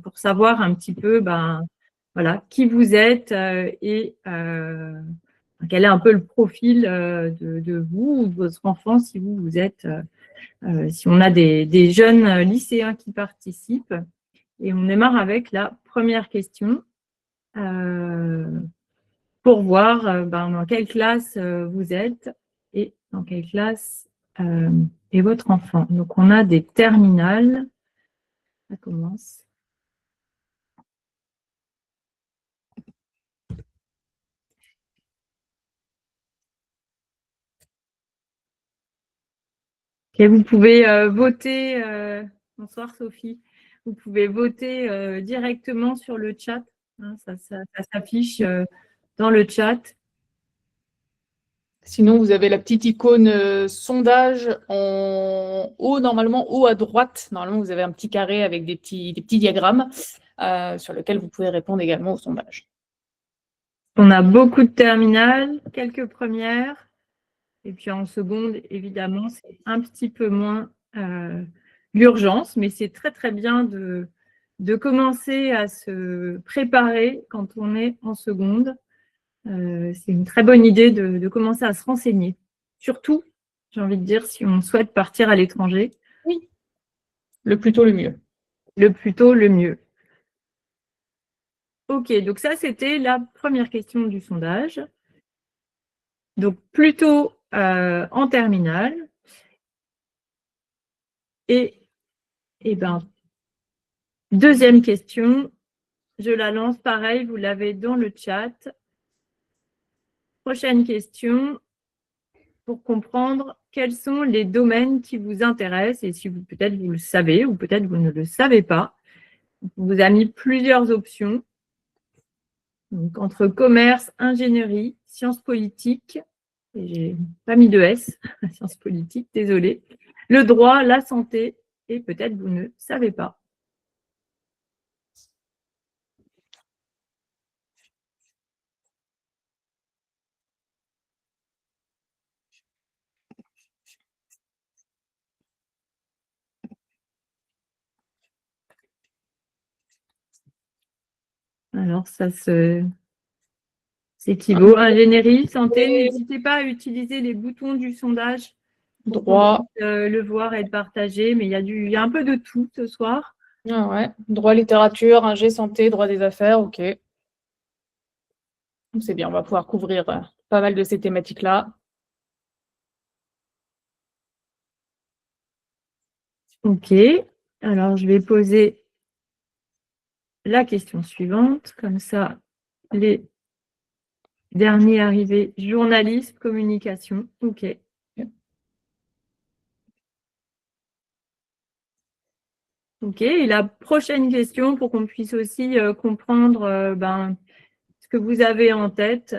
pour savoir un petit peu voilà, qui vous êtes et quel est un peu le profil de vous ou de votre enfant si vous êtes, si on a des jeunes lycéens qui participent. Et on démarre avec la première question pour voir dans quelle classe vous êtes et dans quelle classe est votre enfant. Donc, on a des terminales. Ça commence. Et vous pouvez voter. Bonsoir Sophie. Vous pouvez voter directement sur le chat. Hein, ça s'affiche dans le chat. Sinon, vous avez la petite icône sondage en haut, normalement, haut à droite. Normalement, vous avez un petit carré avec des petits diagrammes sur lesquels vous pouvez répondre également au sondage. On a beaucoup de terminales, quelques premières. Et puis en seconde, évidemment, c'est un petit peu moins l'urgence, mais c'est très, très bien de commencer à se préparer quand on est en seconde. C'est une très bonne idée de commencer à se renseigner. Surtout, j'ai envie de dire, si on souhaite partir à l'étranger. Oui, le plus tôt, le mieux. Le plus tôt, le mieux. OK, donc ça, c'était la première question du sondage. Donc, plutôt en terminale. Et deuxième question, je la lance pareil, vous l'avez dans le chat. Prochaine question, pour comprendre quels sont les domaines qui vous intéressent et si peut-être vous le savez ou peut-être vous ne le savez pas. On vous a mis plusieurs options. Donc, entre commerce, ingénierie, sciences politiques, et j'ai pas mis de S, sciences politiques, désolé, le droit, la santé, et peut-être vous ne savez pas. Alors, ça s'équivaut. Ingénierie, santé, n'hésitez pas à utiliser les boutons du sondage pour Droit. le voir et le partager, mais il y a un peu de tout ce soir. Ah ouais. Droit, littérature, ingé, santé, droit des affaires, ok. C'est bien, on va pouvoir couvrir pas mal de ces thématiques-là. Ok, alors je vais poser la question suivante, comme ça, les derniers arrivés, journalisme, communication, ok. Ok, et la prochaine question, pour qu'on puisse aussi comprendre ce que vous avez en tête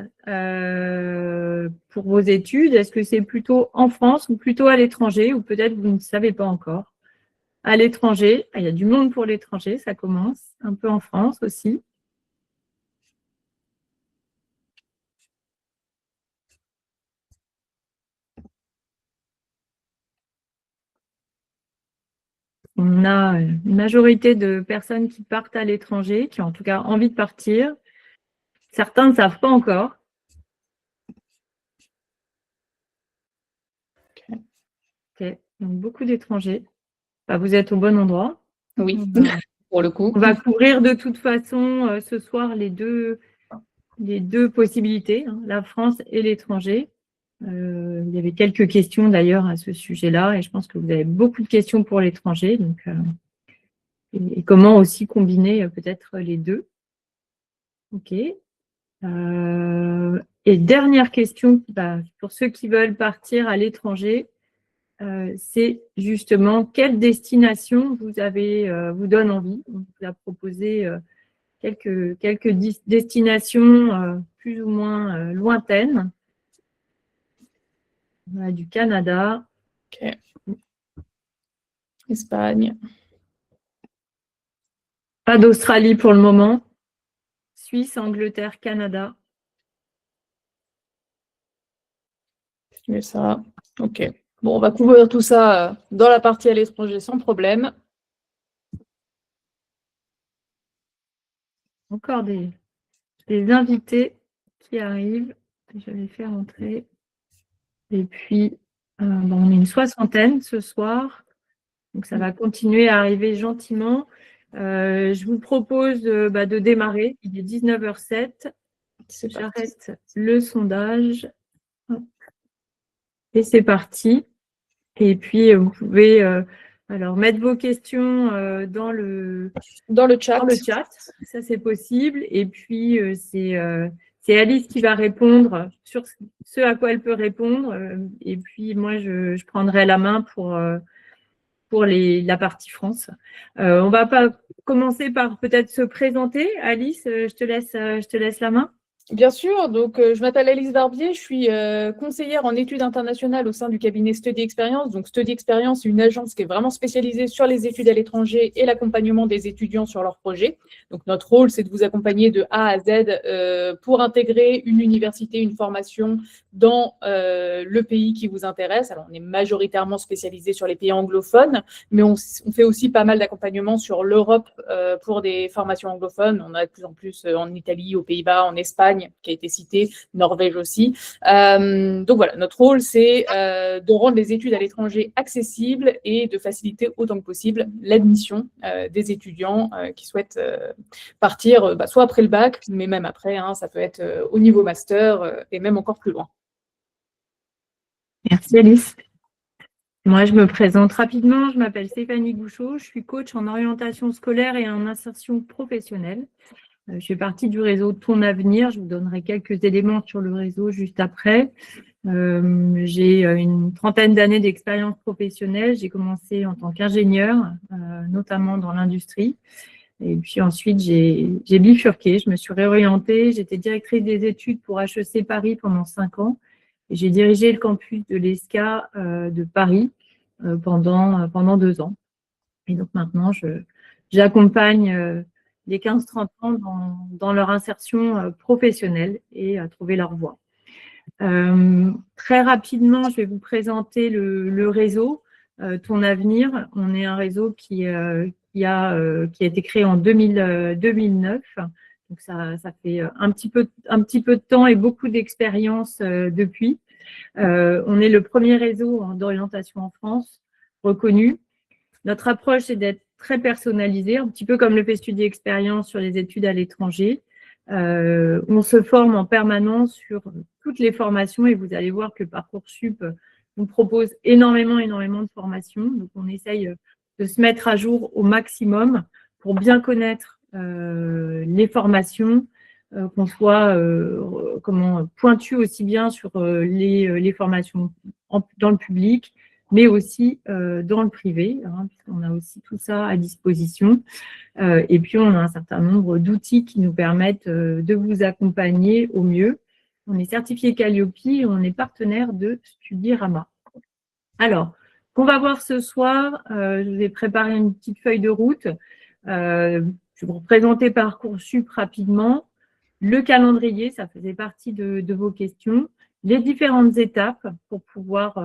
pour vos études. Est-ce que c'est plutôt en France ou plutôt à l'étranger, ou peut-être vous ne savez pas encore? À l'étranger, il y a du monde pour l'étranger, ça commence, un peu en France aussi. On a une majorité de personnes qui partent à l'étranger, qui ont en tout cas envie de partir. Certains ne savent pas encore. Ok. Donc, beaucoup d'étrangers. Vous êtes au bon endroit. Oui, pour le coup. On va couvrir de toute façon ce soir les deux possibilités, hein, la France et l'étranger. Il y avait quelques questions d'ailleurs à ce sujet-là et je pense que vous avez beaucoup de questions pour l'étranger. Et comment aussi combiner peut-être les deux. OK. Et dernière question, pour ceux qui veulent partir à l'étranger, c'est justement quelle destination vous donne envie. On vous a proposé quelques destinations plus ou moins lointaines. On a du Canada. Ok. Espagne. Pas d'Australie pour le moment. Suisse, Angleterre, Canada. Ça. Ok. Bon, on va couvrir tout ça dans la partie à l'étranger sans problème. encore des invités qui arrivent. Je vais les faire entrer. Et puis, on est une 60aine ce soir. Donc, ça va continuer à arriver gentiment. Je vous propose de démarrer. Il est 19h07. J'arrête le sondage. Et c'est parti. Et puis, vous pouvez alors mettre vos questions dans le chat. Ça, c'est possible. Et puis, c'est Alice qui va répondre sur ce à quoi elle peut répondre. Et puis, moi, je prendrai la main pour la partie France. On va pas commencer par peut-être se présenter. Alice, je te laisse la main. Bien sûr, donc je m'appelle Alice Barbier, je suis conseillère en études internationales au sein du cabinet Study Experience. Donc Study Experience, c'est une agence qui est vraiment spécialisée sur les études à l'étranger et l'accompagnement des étudiants sur leurs projets. Donc notre rôle, c'est de vous accompagner de A à Z pour intégrer une université, une formation dans le pays qui vous intéresse. Alors on est majoritairement spécialisé sur les pays anglophones, mais on fait aussi pas mal d'accompagnement sur l'Europe pour des formations anglophones. On a de plus en plus en Italie, aux Pays-Bas, en Espagne, qui a été cité, Norvège aussi. Donc voilà, notre rôle, c'est de rendre les études à l'étranger accessibles et de faciliter autant que possible l'admission des étudiants qui souhaitent partir, soit après le bac, mais même après, ça peut être au niveau master et même encore plus loin. Merci Alice. Moi, je me présente rapidement. Je m'appelle Stéphanie Gouchot. Je suis coach en orientation scolaire et en insertion professionnelle. Je fais partie du réseau Ton Avenir. Je vous donnerai quelques éléments sur le réseau juste après. J'ai une trentaine d'années d'expérience professionnelle. J'ai commencé en tant qu'ingénieure, notamment dans l'industrie. Et puis ensuite, j'ai bifurqué. Je me suis réorientée. J'étais directrice des études pour HEC Paris pendant 5 ans. Et j'ai dirigé le campus de l'ESCA de Paris pendant 2 ans. Et donc maintenant, j'accompagne les 15-30 ans dans leur insertion professionnelle et à trouver leur voie. Très rapidement, je vais vous présenter le réseau Ton Avenir. On est un réseau qui a été créé en 2009. Donc ça fait un petit peu de temps et beaucoup d'expérience depuis. On est le premier réseau d'orientation en France reconnu. Notre approche, c'est d'être très personnalisée, un petit peu comme le fait Study Experience sur les études à l'étranger. On se forme en permanence sur toutes les formations et vous allez voir que Parcoursup nous propose énormément de formations. Donc, on essaye de se mettre à jour au maximum pour bien connaître les formations, qu'on soit pointu aussi bien sur les formations dans le public, mais aussi dans le privé, puisqu'on a aussi tout ça à disposition. Et puis, on a un certain nombre d'outils qui nous permettent de vous accompagner au mieux. On est certifié Calliope et on est partenaire de Studirama. Alors, qu'on va voir ce soir, je vais préparer une petite feuille de route. Je vais vous présenter Parcoursup rapidement. Le calendrier, ça faisait partie de vos questions. Les différentes étapes pour pouvoir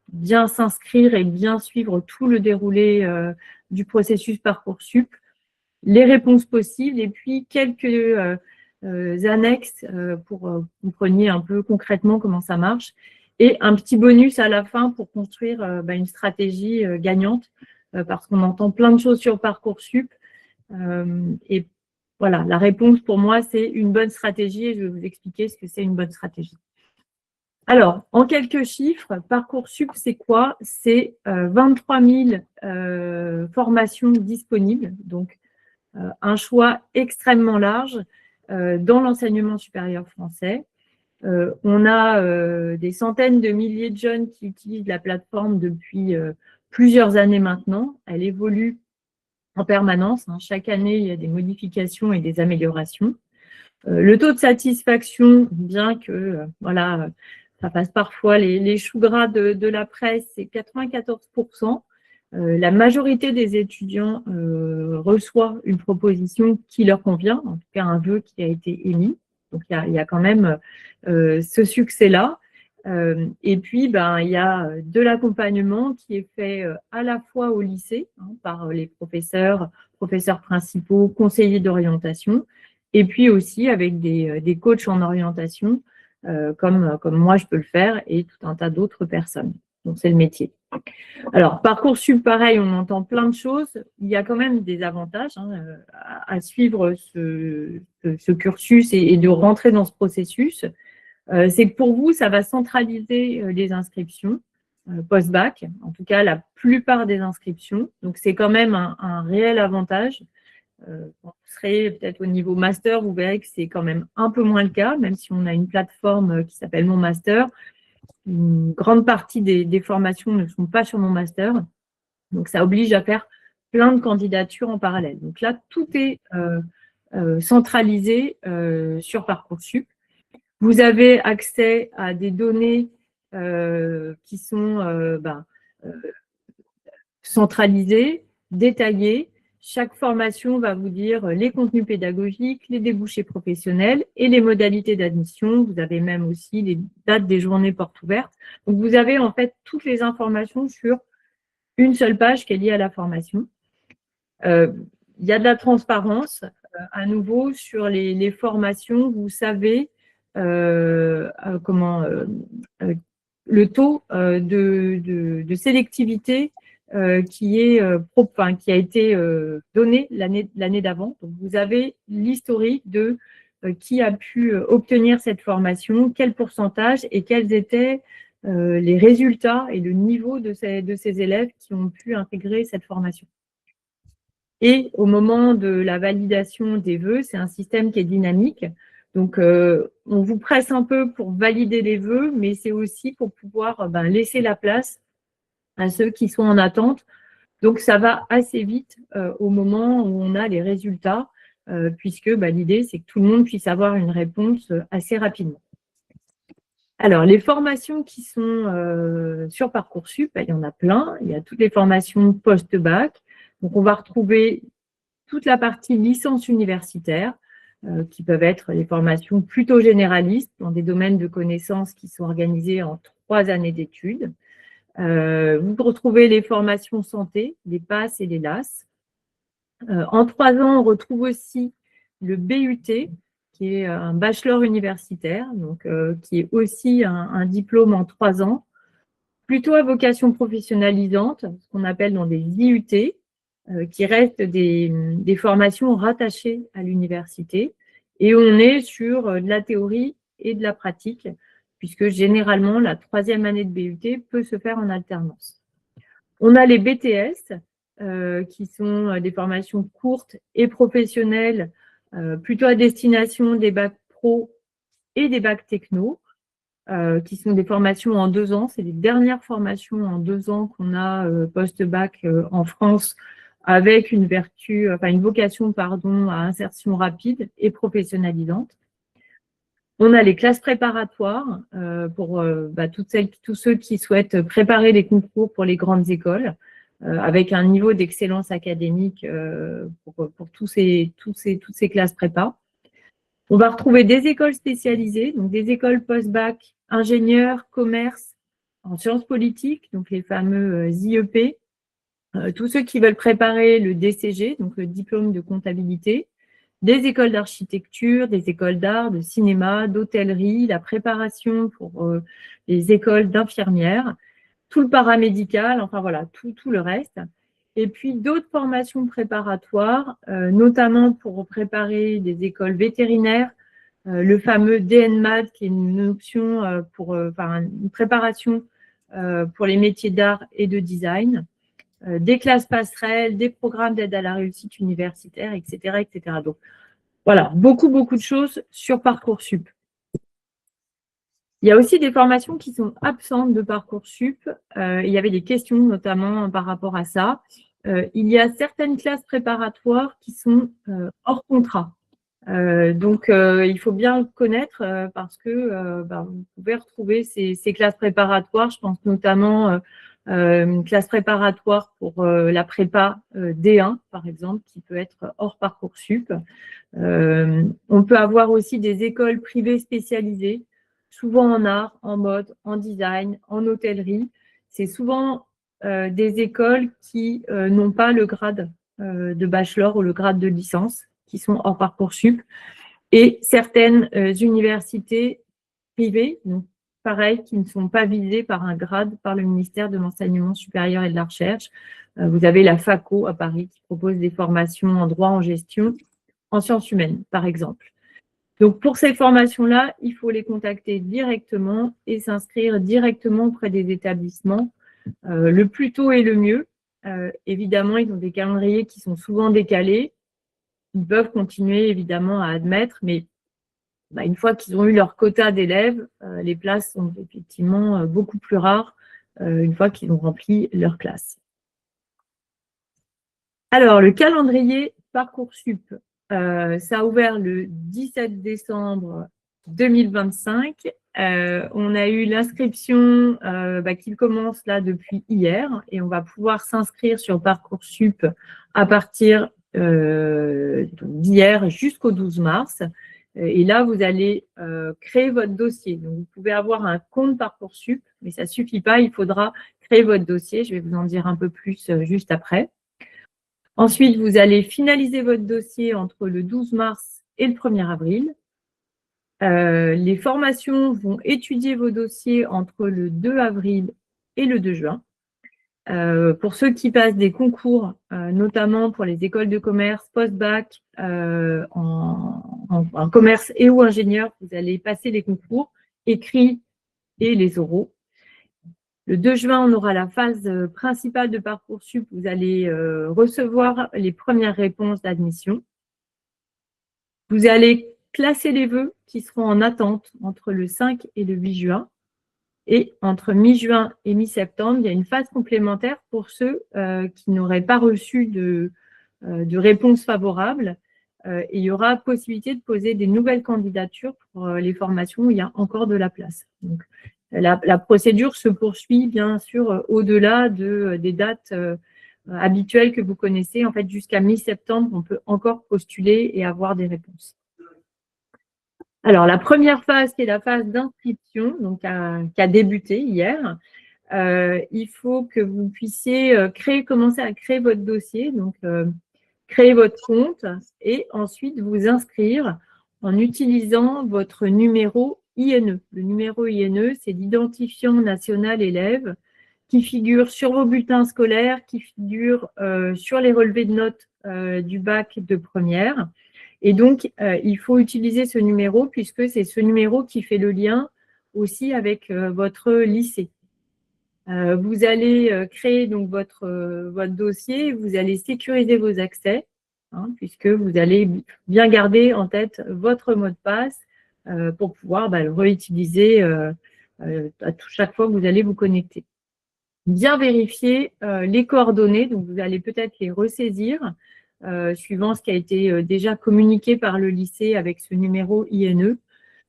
bien s'inscrire et bien suivre tout le déroulé du processus Parcoursup. Les réponses possibles et puis quelques annexes pour que vous compreniez un peu concrètement comment ça marche. Et un petit bonus à la fin pour construire une stratégie gagnante parce qu'on entend plein de choses sur Parcoursup. Et voilà, la réponse pour moi, c'est une bonne stratégie et je vais vous expliquer ce que c'est une bonne stratégie. Alors, en quelques chiffres, Parcoursup, c'est quoi? C'est 23 000 formations disponibles, donc un choix extrêmement large dans l'enseignement supérieur français. On a des centaines de milliers de jeunes qui utilisent la plateforme depuis plusieurs années maintenant. Elle évolue en permanence. Chaque année, il y a des modifications et des améliorations. Le taux de satisfaction, bien que ça passe parfois les choux gras de la presse, c'est 94%. La majorité des étudiants reçoit une proposition qui leur convient, en tout cas un vœu qui a été émis. Donc, il y a quand même ce succès-là. Et puis, il y a de l'accompagnement qui est fait à la fois au lycée, par les professeurs principaux, conseillers d'orientation, et puis aussi avec des coachs en orientation, comme moi je peux le faire, et tout un tas d'autres personnes. Donc, c'est le métier. Alors, Parcoursup, pareil, on entend plein de choses. Il y a quand même des avantages à suivre ce cursus et de rentrer dans ce processus. C'est que pour vous, ça va centraliser les inscriptions post-bac, en tout cas la plupart des inscriptions. Donc, c'est quand même un réel avantage. Quand vous serez peut-être au niveau master, vous verrez que c'est quand même un peu moins le cas, même si on a une plateforme qui s'appelle Mon Master. Une grande partie des formations ne sont pas sur Mon Master. Donc, ça oblige à faire plein de candidatures en parallèle. Donc là, tout est centralisé sur Parcoursup. Vous avez accès à des données qui sont centralisées, détaillées. Chaque formation va vous dire les contenus pédagogiques, les débouchés professionnels et les modalités d'admission. Vous avez même aussi les dates des journées portes ouvertes. Donc, vous avez en fait toutes les informations sur une seule page qui est liée à la formation. Il y a de la transparence, à nouveau, sur les formations. Vous savez le taux de sélectivité qui a été donné l'année d'avant. Donc, vous avez l'historique de qui a pu obtenir cette formation, quel pourcentage et quels étaient les résultats et le niveau de ces élèves qui ont pu intégrer cette formation. Et au moment de la validation des vœux, c'est un système qui est dynamique. Donc, on vous presse un peu pour valider les vœux, mais c'est aussi pour pouvoir laisser la place à ceux qui sont en attente. Donc, ça va assez vite au moment où on a les résultats, puisque l'idée, c'est que tout le monde puisse avoir une réponse assez rapidement. Alors, les formations qui sont sur Parcoursup, il y en a plein. Il y a toutes les formations post-bac. Donc, on va retrouver toute la partie licence universitaire, qui peuvent être des formations plutôt généralistes dans des domaines de connaissances qui sont organisés en 3 années d'études. Vous retrouvez les formations santé, les PASS et les LAS. En 3 ans, on retrouve aussi le BUT, qui est un bachelor universitaire, donc qui est aussi un diplôme en 3 ans, plutôt à vocation professionnalisante, ce qu'on appelle dans des IUT, qui restent des formations rattachées à l'université. Et on est sur de la théorie et de la pratique, puisque généralement, la 3e année de BUT peut se faire en alternance. On a les BTS, qui sont des formations courtes et professionnelles, plutôt à destination des bacs pro et des bacs techno, qui sont des formations en 2 ans. C'est les dernières formations en 2 ans qu'on a post-bac en France, avec une vocation à insertion rapide et professionnalisante. On a les classes préparatoires pour tous ceux qui souhaitent préparer les concours pour les grandes écoles, avec un niveau d'excellence académique pour toutes ces classes prépa. On va retrouver des écoles spécialisées, donc des écoles post-bac, ingénieurs, commerce, en sciences politiques, donc les fameux IEP, tous ceux qui veulent préparer le DCG, donc le diplôme de comptabilité, des écoles d'architecture, des écoles d'art, de cinéma, d'hôtellerie, la préparation pour les écoles d'infirmières, tout le paramédical, enfin voilà, tout le reste. Et puis d'autres formations préparatoires, notamment pour préparer des écoles vétérinaires, le fameux DNMAD, qui est une option une préparation pour les métiers d'art et de design, des classes passerelles, des programmes d'aide à la réussite universitaire, etc., etc. Donc, voilà, beaucoup de choses sur Parcoursup. Il y a aussi des formations qui sont absentes de Parcoursup. Il y avait des questions notamment par rapport à ça. Il y a certaines classes préparatoires qui sont hors contrat. Donc, il faut bien le connaître parce que vous pouvez retrouver ces classes préparatoires. Je pense notamment une classe préparatoire pour la prépa D1, par exemple, qui peut être hors Parcoursup. On peut avoir aussi des écoles privées spécialisées. souvent en art, en mode, en design, en hôtellerie. C'est souvent des écoles qui n'ont pas le grade de bachelor ou le grade de licence, qui sont hors Parcoursup, et certaines universités privées, donc pareil, qui ne sont pas visées par un grade par le ministère de l'Enseignement supérieur et de la Recherche. Vous avez la FACO à Paris qui propose des formations en droit, en gestion, en sciences humaines, par exemple. Donc, pour ces formations-là, il faut les contacter directement et s'inscrire directement auprès des établissements. Le plus tôt est le mieux. Évidemment, ils ont des calendriers qui sont souvent décalés. Ils peuvent continuer, évidemment, à admettre, mais une fois qu'ils ont eu leur quota d'élèves, les places sont effectivement beaucoup plus rares une fois qu'ils ont rempli leur classe. Alors, le calendrier Parcoursup, ça a ouvert le 17 décembre 2025. On a eu l'inscription qui commence là depuis hier et on va pouvoir s'inscrire sur Parcoursup à partir d'hier jusqu'au 12 mars. Et là, vous allez créer votre dossier. Donc, vous pouvez avoir un compte Parcoursup, mais ça ne suffit pas, il faudra créer votre dossier. Je vais vous en dire un peu plus juste après. Ensuite, vous allez finaliser votre dossier entre le 12 mars et le 1er avril. Les formations vont étudier vos dossiers entre le 2 avril et le 2 juin. Pour ceux qui passent des concours, notamment pour les écoles de commerce, post-bac, en commerce et ou ingénieur, vous allez passer les concours écrits et les oraux. Le 2 juin, on aura la phase principale de Parcoursup. Vous allez recevoir les premières réponses d'admission. Vous allez classer les vœux qui seront en attente entre le 5 et le 8 juin. Et entre mi-juin et mi-septembre, il y a une phase complémentaire pour ceux qui n'auraient pas reçu de réponse favorable. Et il y aura possibilité de poser des nouvelles candidatures pour les formations où il y a encore de la place. Donc, la procédure se poursuit bien sûr au-delà des dates habituelles que vous connaissez. En fait, jusqu'à mi-septembre, on peut encore postuler et avoir des réponses. Alors, la première phase, qui est la phase d'inscription, donc qui a débuté hier, il faut que vous puissiez commencer à créer votre dossier, donc créer votre compte et ensuite vous inscrire en utilisant votre numéro INE. Le numéro INE, c'est l'identifiant national élève qui figure sur vos bulletins scolaires, qui figure sur les relevés de notes du bac de première. Et donc, il faut utiliser ce numéro puisque c'est ce numéro qui fait le lien aussi avec votre lycée. Vous allez créer donc votre dossier, vous allez sécuriser vos accès, puisque vous allez bien garder en tête votre mot de passe pour pouvoir le réutiliser à chaque fois que vous allez vous connecter. Bien vérifier les coordonnées, donc vous allez peut-être les ressaisir suivant ce qui a été déjà communiqué par le lycée avec ce numéro INE.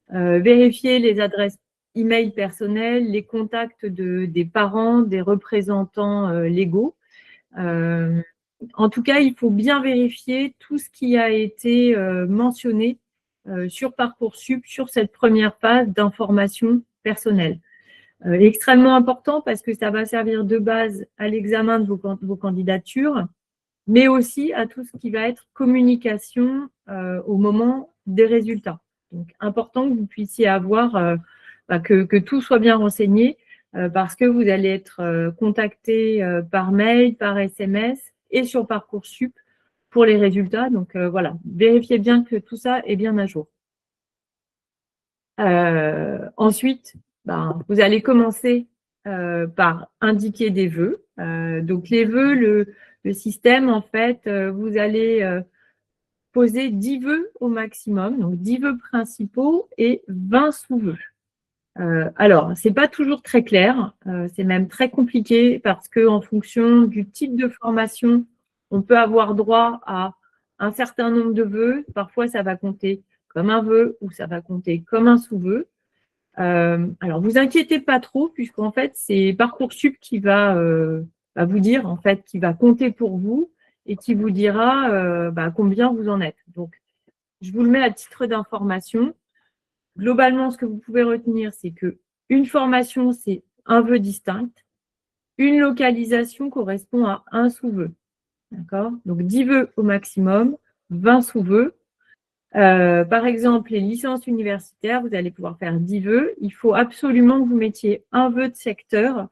Vérifier les adresses email personnelles, les contacts des parents, des représentants légaux. En tout cas, il faut bien vérifier tout ce qui a été mentionné sur Parcoursup, sur cette première phase d'information personnelle. Extrêmement important parce que ça va servir de base à l'examen de vos candidatures, mais aussi à tout ce qui va être communication au moment des résultats. Donc, important que vous puissiez avoir, que tout soit bien renseigné parce que vous allez être contacté par mail, par SMS et sur Parcoursup pour les résultats. Donc, voilà, vérifiez bien que tout ça est bien à jour. Ensuite, vous allez commencer par indiquer des vœux. Donc, les vœux, le système, en fait, vous allez poser 10 vœux au maximum, donc 10 vœux principaux et 20 sous-vœux. Alors, ce n'est pas toujours très clair, c'est même très compliqué parce qu'en fonction du type de formation, on peut avoir droit à un certain nombre de vœux. Parfois, ça va compter comme un vœu ou ça va compter comme un sous-vœu. Alors, vous inquiétez pas trop puisqu'en fait, c'est Parcoursup qui va vous dire, en fait, qui va compter pour vous et qui vous dira combien vous en êtes. Donc, je vous le mets à titre d'information. globalement, ce que vous pouvez retenir, c'est qu'une formation, c'est un vœu distinct. Une localisation correspond à un sous-vœu. D'accord? Donc, 10 vœux au maximum, 20 sous-vœux. Par exemple, les licences universitaires, vous allez pouvoir faire 10 vœux. Il faut absolument que vous mettiez un vœu de secteur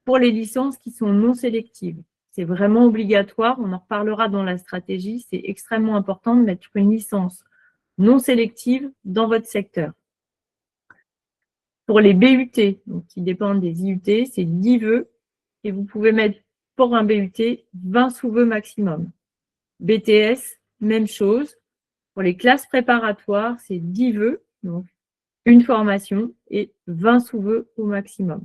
pour les licences qui sont non sélectives. C'est vraiment obligatoire, on en reparlera dans la stratégie, c'est extrêmement important de mettre une licence non sélective dans votre secteur. Pour les BUT, donc qui dépendent des IUT, c'est 10 vœux et vous pouvez mettre pour un BUT 20 sous-vœux maximum. BTS, même chose. Pour les classes préparatoires, c'est 10 vœux, donc une formation et 20 sous-vœux au maximum.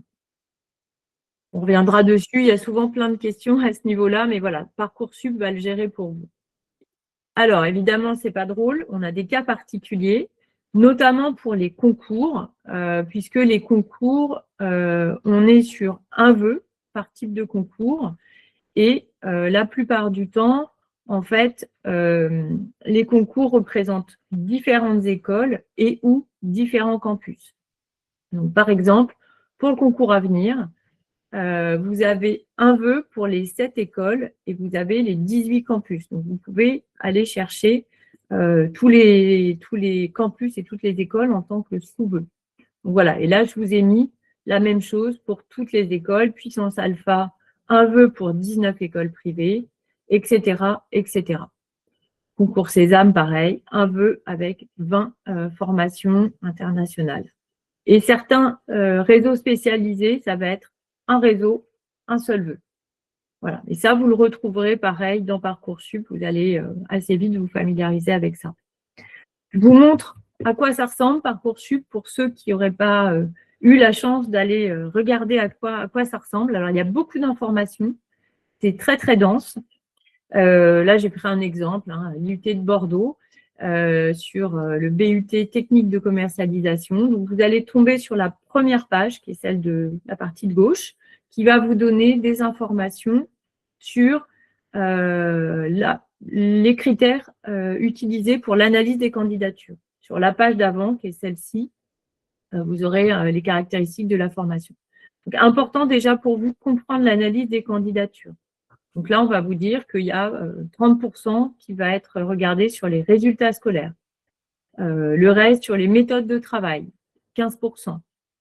On reviendra dessus, il y a souvent plein de questions à ce niveau-là, mais voilà, Parcoursup va le gérer pour vous. Alors, évidemment, ce n'est pas drôle, on a des cas particuliers, notamment pour les concours, puisque les concours, on est sur un vœu par type de concours, et la plupart du temps, en fait, les concours représentent différentes écoles et ou différents campus. Donc, par exemple, pour le concours à venir, vous avez un vœu pour les 7 écoles et vous avez les 18 campus. Donc, vous pouvez aller chercher tous les campus et toutes les écoles en tant que sous-vœu. Donc, voilà. Et là, je vous ai mis la même chose pour toutes les écoles, puissance alpha, un vœu pour 19 écoles privées, etc., etc. Concours Sésame, pareil, un vœu avec 20 formations internationales. Et certains réseaux spécialisés, ça va être un réseau, un seul vœu. Voilà. Et ça, vous le retrouverez pareil dans Parcoursup. Vous allez assez vite vous familiariser avec ça. Je vous montre à quoi ça ressemble Parcoursup pour ceux qui n'auraient pas eu la chance d'aller regarder à quoi ça ressemble. Alors, il y a beaucoup d'informations. C'est très, très dense. Là, j'ai pris un exemple, l'UT de Bordeaux, sur le BUT technique de commercialisation. Donc, vous allez tomber sur la première page, qui est celle de la partie de gauche, qui va vous donner des informations sur les critères utilisés pour l'analyse des candidatures. Sur la page d'avant, qui est celle-ci, vous aurez les caractéristiques de la formation. Donc, important déjà pour vous de comprendre l'analyse des candidatures. Donc là, on va vous dire qu'il y a 30% qui va être regardé sur les résultats scolaires. Le reste sur les méthodes de travail, 15%.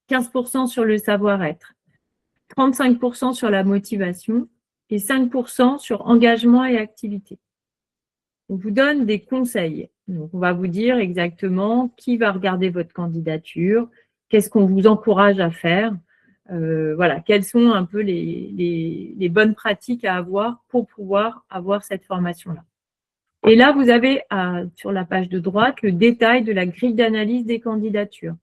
15% sur le savoir-être. 35% sur la motivation et 5% sur engagement et activité. On vous donne des conseils. Donc, on va vous dire exactement qui va regarder votre candidature, qu'est-ce qu'on vous encourage à faire. Voilà, quelles sont un peu les bonnes pratiques à avoir pour pouvoir avoir cette formation-là. Et là, vous avez sur la page de droite le détail de la grille d'analyse des candidatures.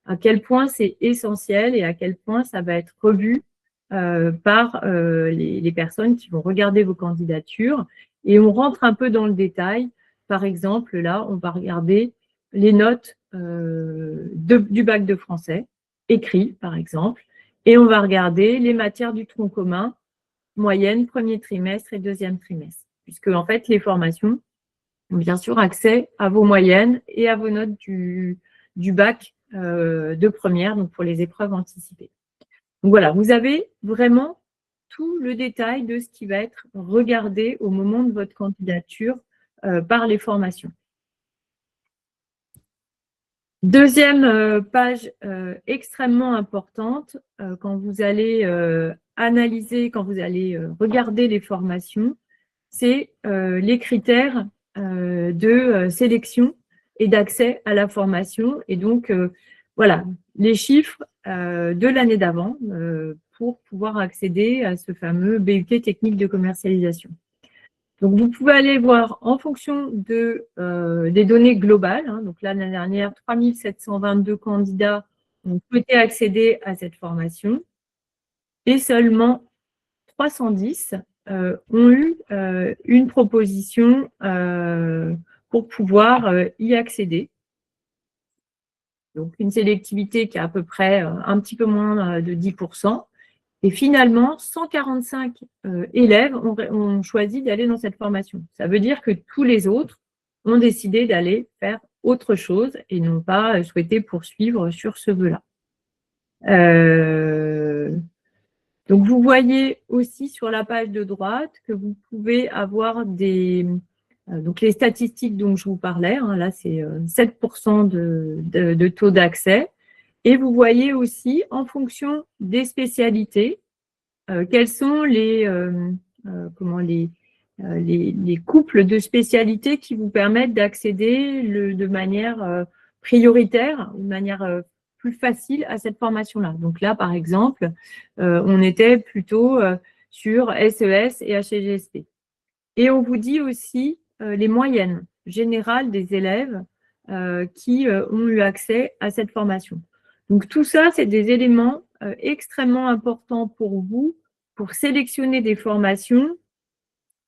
À quel point c'est essentiel et à quel point ça va être revu par les personnes qui vont regarder vos candidatures. Et on rentre un peu dans le détail. Par exemple, là, on va regarder les notes du bac de français, écrit par exemple. Et on va regarder les matières du tronc commun, moyenne, premier trimestre et deuxième trimestre. Puisque, en fait, les formations ont bien sûr accès à vos moyennes et à vos notes du bac de première, donc pour les épreuves anticipées. Donc voilà, vous avez vraiment tout le détail de ce qui va être regardé au moment de votre candidature par les formations. Deuxième page extrêmement importante, quand vous allez analyser, quand vous allez regarder les formations, c'est les critères de sélection et d'accès à la formation. Et donc, voilà, les chiffres de l'année d'avant pour pouvoir accéder à ce fameux BUT technique de commercialisation. Donc, vous pouvez aller voir en fonction des données globales. Donc, l'année dernière, 3722 candidats ont souhaité accéder à cette formation et seulement 310 ont eu une proposition pour pouvoir y accéder. Donc, une sélectivité qui est à peu près un petit peu moins de 10%. Et finalement, 145 élèves ont choisi d'aller dans cette formation. Ça veut dire que tous les autres ont décidé d'aller faire autre chose et non pas souhaiter poursuivre sur ce vœu-là. Donc, vous voyez aussi sur la page de droite que vous pouvez avoir donc les statistiques dont je vous parlais. Hein, là, c'est 7% de taux d'accès. Et vous voyez aussi, en fonction des spécialités, quels sont les couples de spécialités qui vous permettent d'accéder de manière prioritaire, de manière plus facile à cette formation-là. Donc là, par exemple, on était plutôt sur SES et HGSP. Et on vous dit aussi les moyennes générales des élèves qui ont eu accès à cette formation. Donc tout ça, c'est des éléments extrêmement importants pour vous pour sélectionner des formations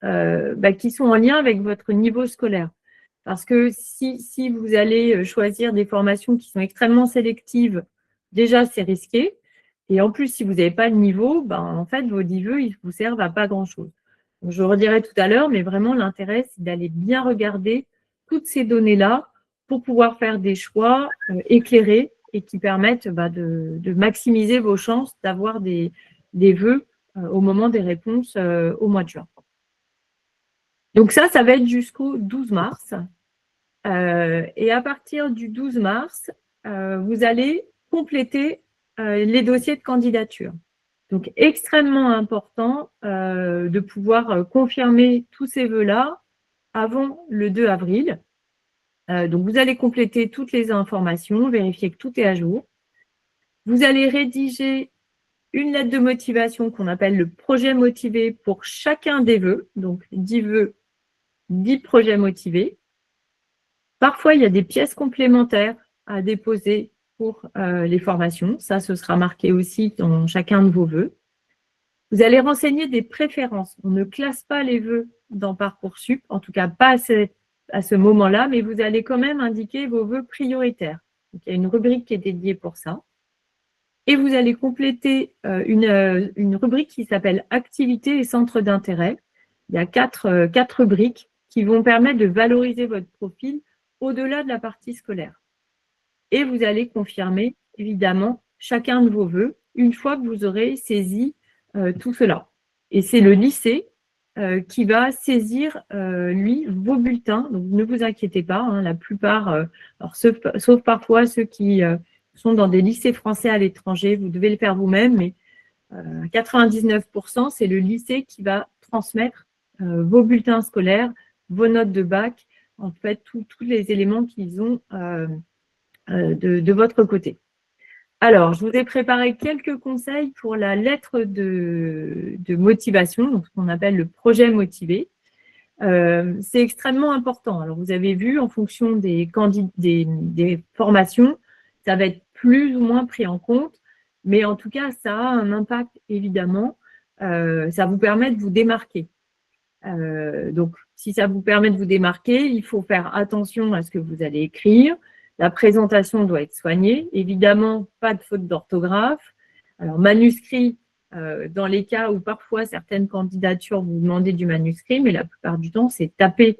qui sont en lien avec votre niveau scolaire. Parce que si vous allez choisir des formations qui sont extrêmement sélectives, déjà, c'est risqué. Et en plus, si vous n'avez pas le niveau, en fait, vos 10 vœux, ils ne vous servent à pas grand-chose. Je redirai tout à l'heure, mais vraiment, l'intérêt, c'est d'aller bien regarder toutes ces données-là pour pouvoir faire des choix éclairés et qui permettent de maximiser vos chances d'avoir des vœux au moment des réponses au mois de juin. Donc ça va être jusqu'au 12 mars. Et à partir du 12 mars, vous allez compléter les dossiers de candidature. Donc, extrêmement important de pouvoir confirmer tous ces vœux-là avant le 2 avril. Donc, vous allez compléter toutes les informations, vérifier que tout est à jour. Vous allez rédiger une lettre de motivation qu'on appelle le projet motivé pour chacun des vœux. Donc, 10 vœux, 10 projets motivés. Parfois, il y a des pièces complémentaires à déposer pour les formations. Ça, ce sera marqué aussi dans chacun de vos vœux. Vous allez renseigner des préférences. On ne classe pas les vœux dans Parcoursup, en tout cas pas à ce moment-là, mais vous allez quand même indiquer vos vœux prioritaires. Donc, il y a une rubrique qui est dédiée pour ça. Et vous allez compléter une rubrique qui s'appelle Activités et centres d'intérêt. Il y a quatre rubriques qui vont permettre de valoriser votre profil au-delà de la partie scolaire. Et vous allez confirmer, évidemment, chacun de vos vœux une fois que vous aurez saisi tout cela. Et c'est le lycée qui va saisir, lui, vos bulletins. Donc, ne vous inquiétez pas, hein, la plupart, alors sauf parfois ceux qui sont dans des lycées français à l'étranger, vous devez le faire vous-même, mais 99%, c'est le lycée qui va transmettre vos bulletins scolaires, vos notes de bac, en fait, tous les éléments qu'ils ont de votre côté. Alors, je vous ai préparé quelques conseils pour la lettre de motivation, donc ce qu'on appelle le projet motivé. C'est extrêmement important. Alors, vous avez vu, en fonction des formations, ça va être plus ou moins pris en compte, mais en tout cas, ça a un impact, évidemment. Ça vous permet de vous démarquer. Donc, si ça vous permet de vous démarquer, il faut faire attention à ce que vous allez écrire. La présentation doit être soignée. Évidemment, pas de faute d'orthographe. Alors, manuscrit, dans les cas où parfois certaines candidatures vous demandez du manuscrit, mais la plupart du temps, c'est tapé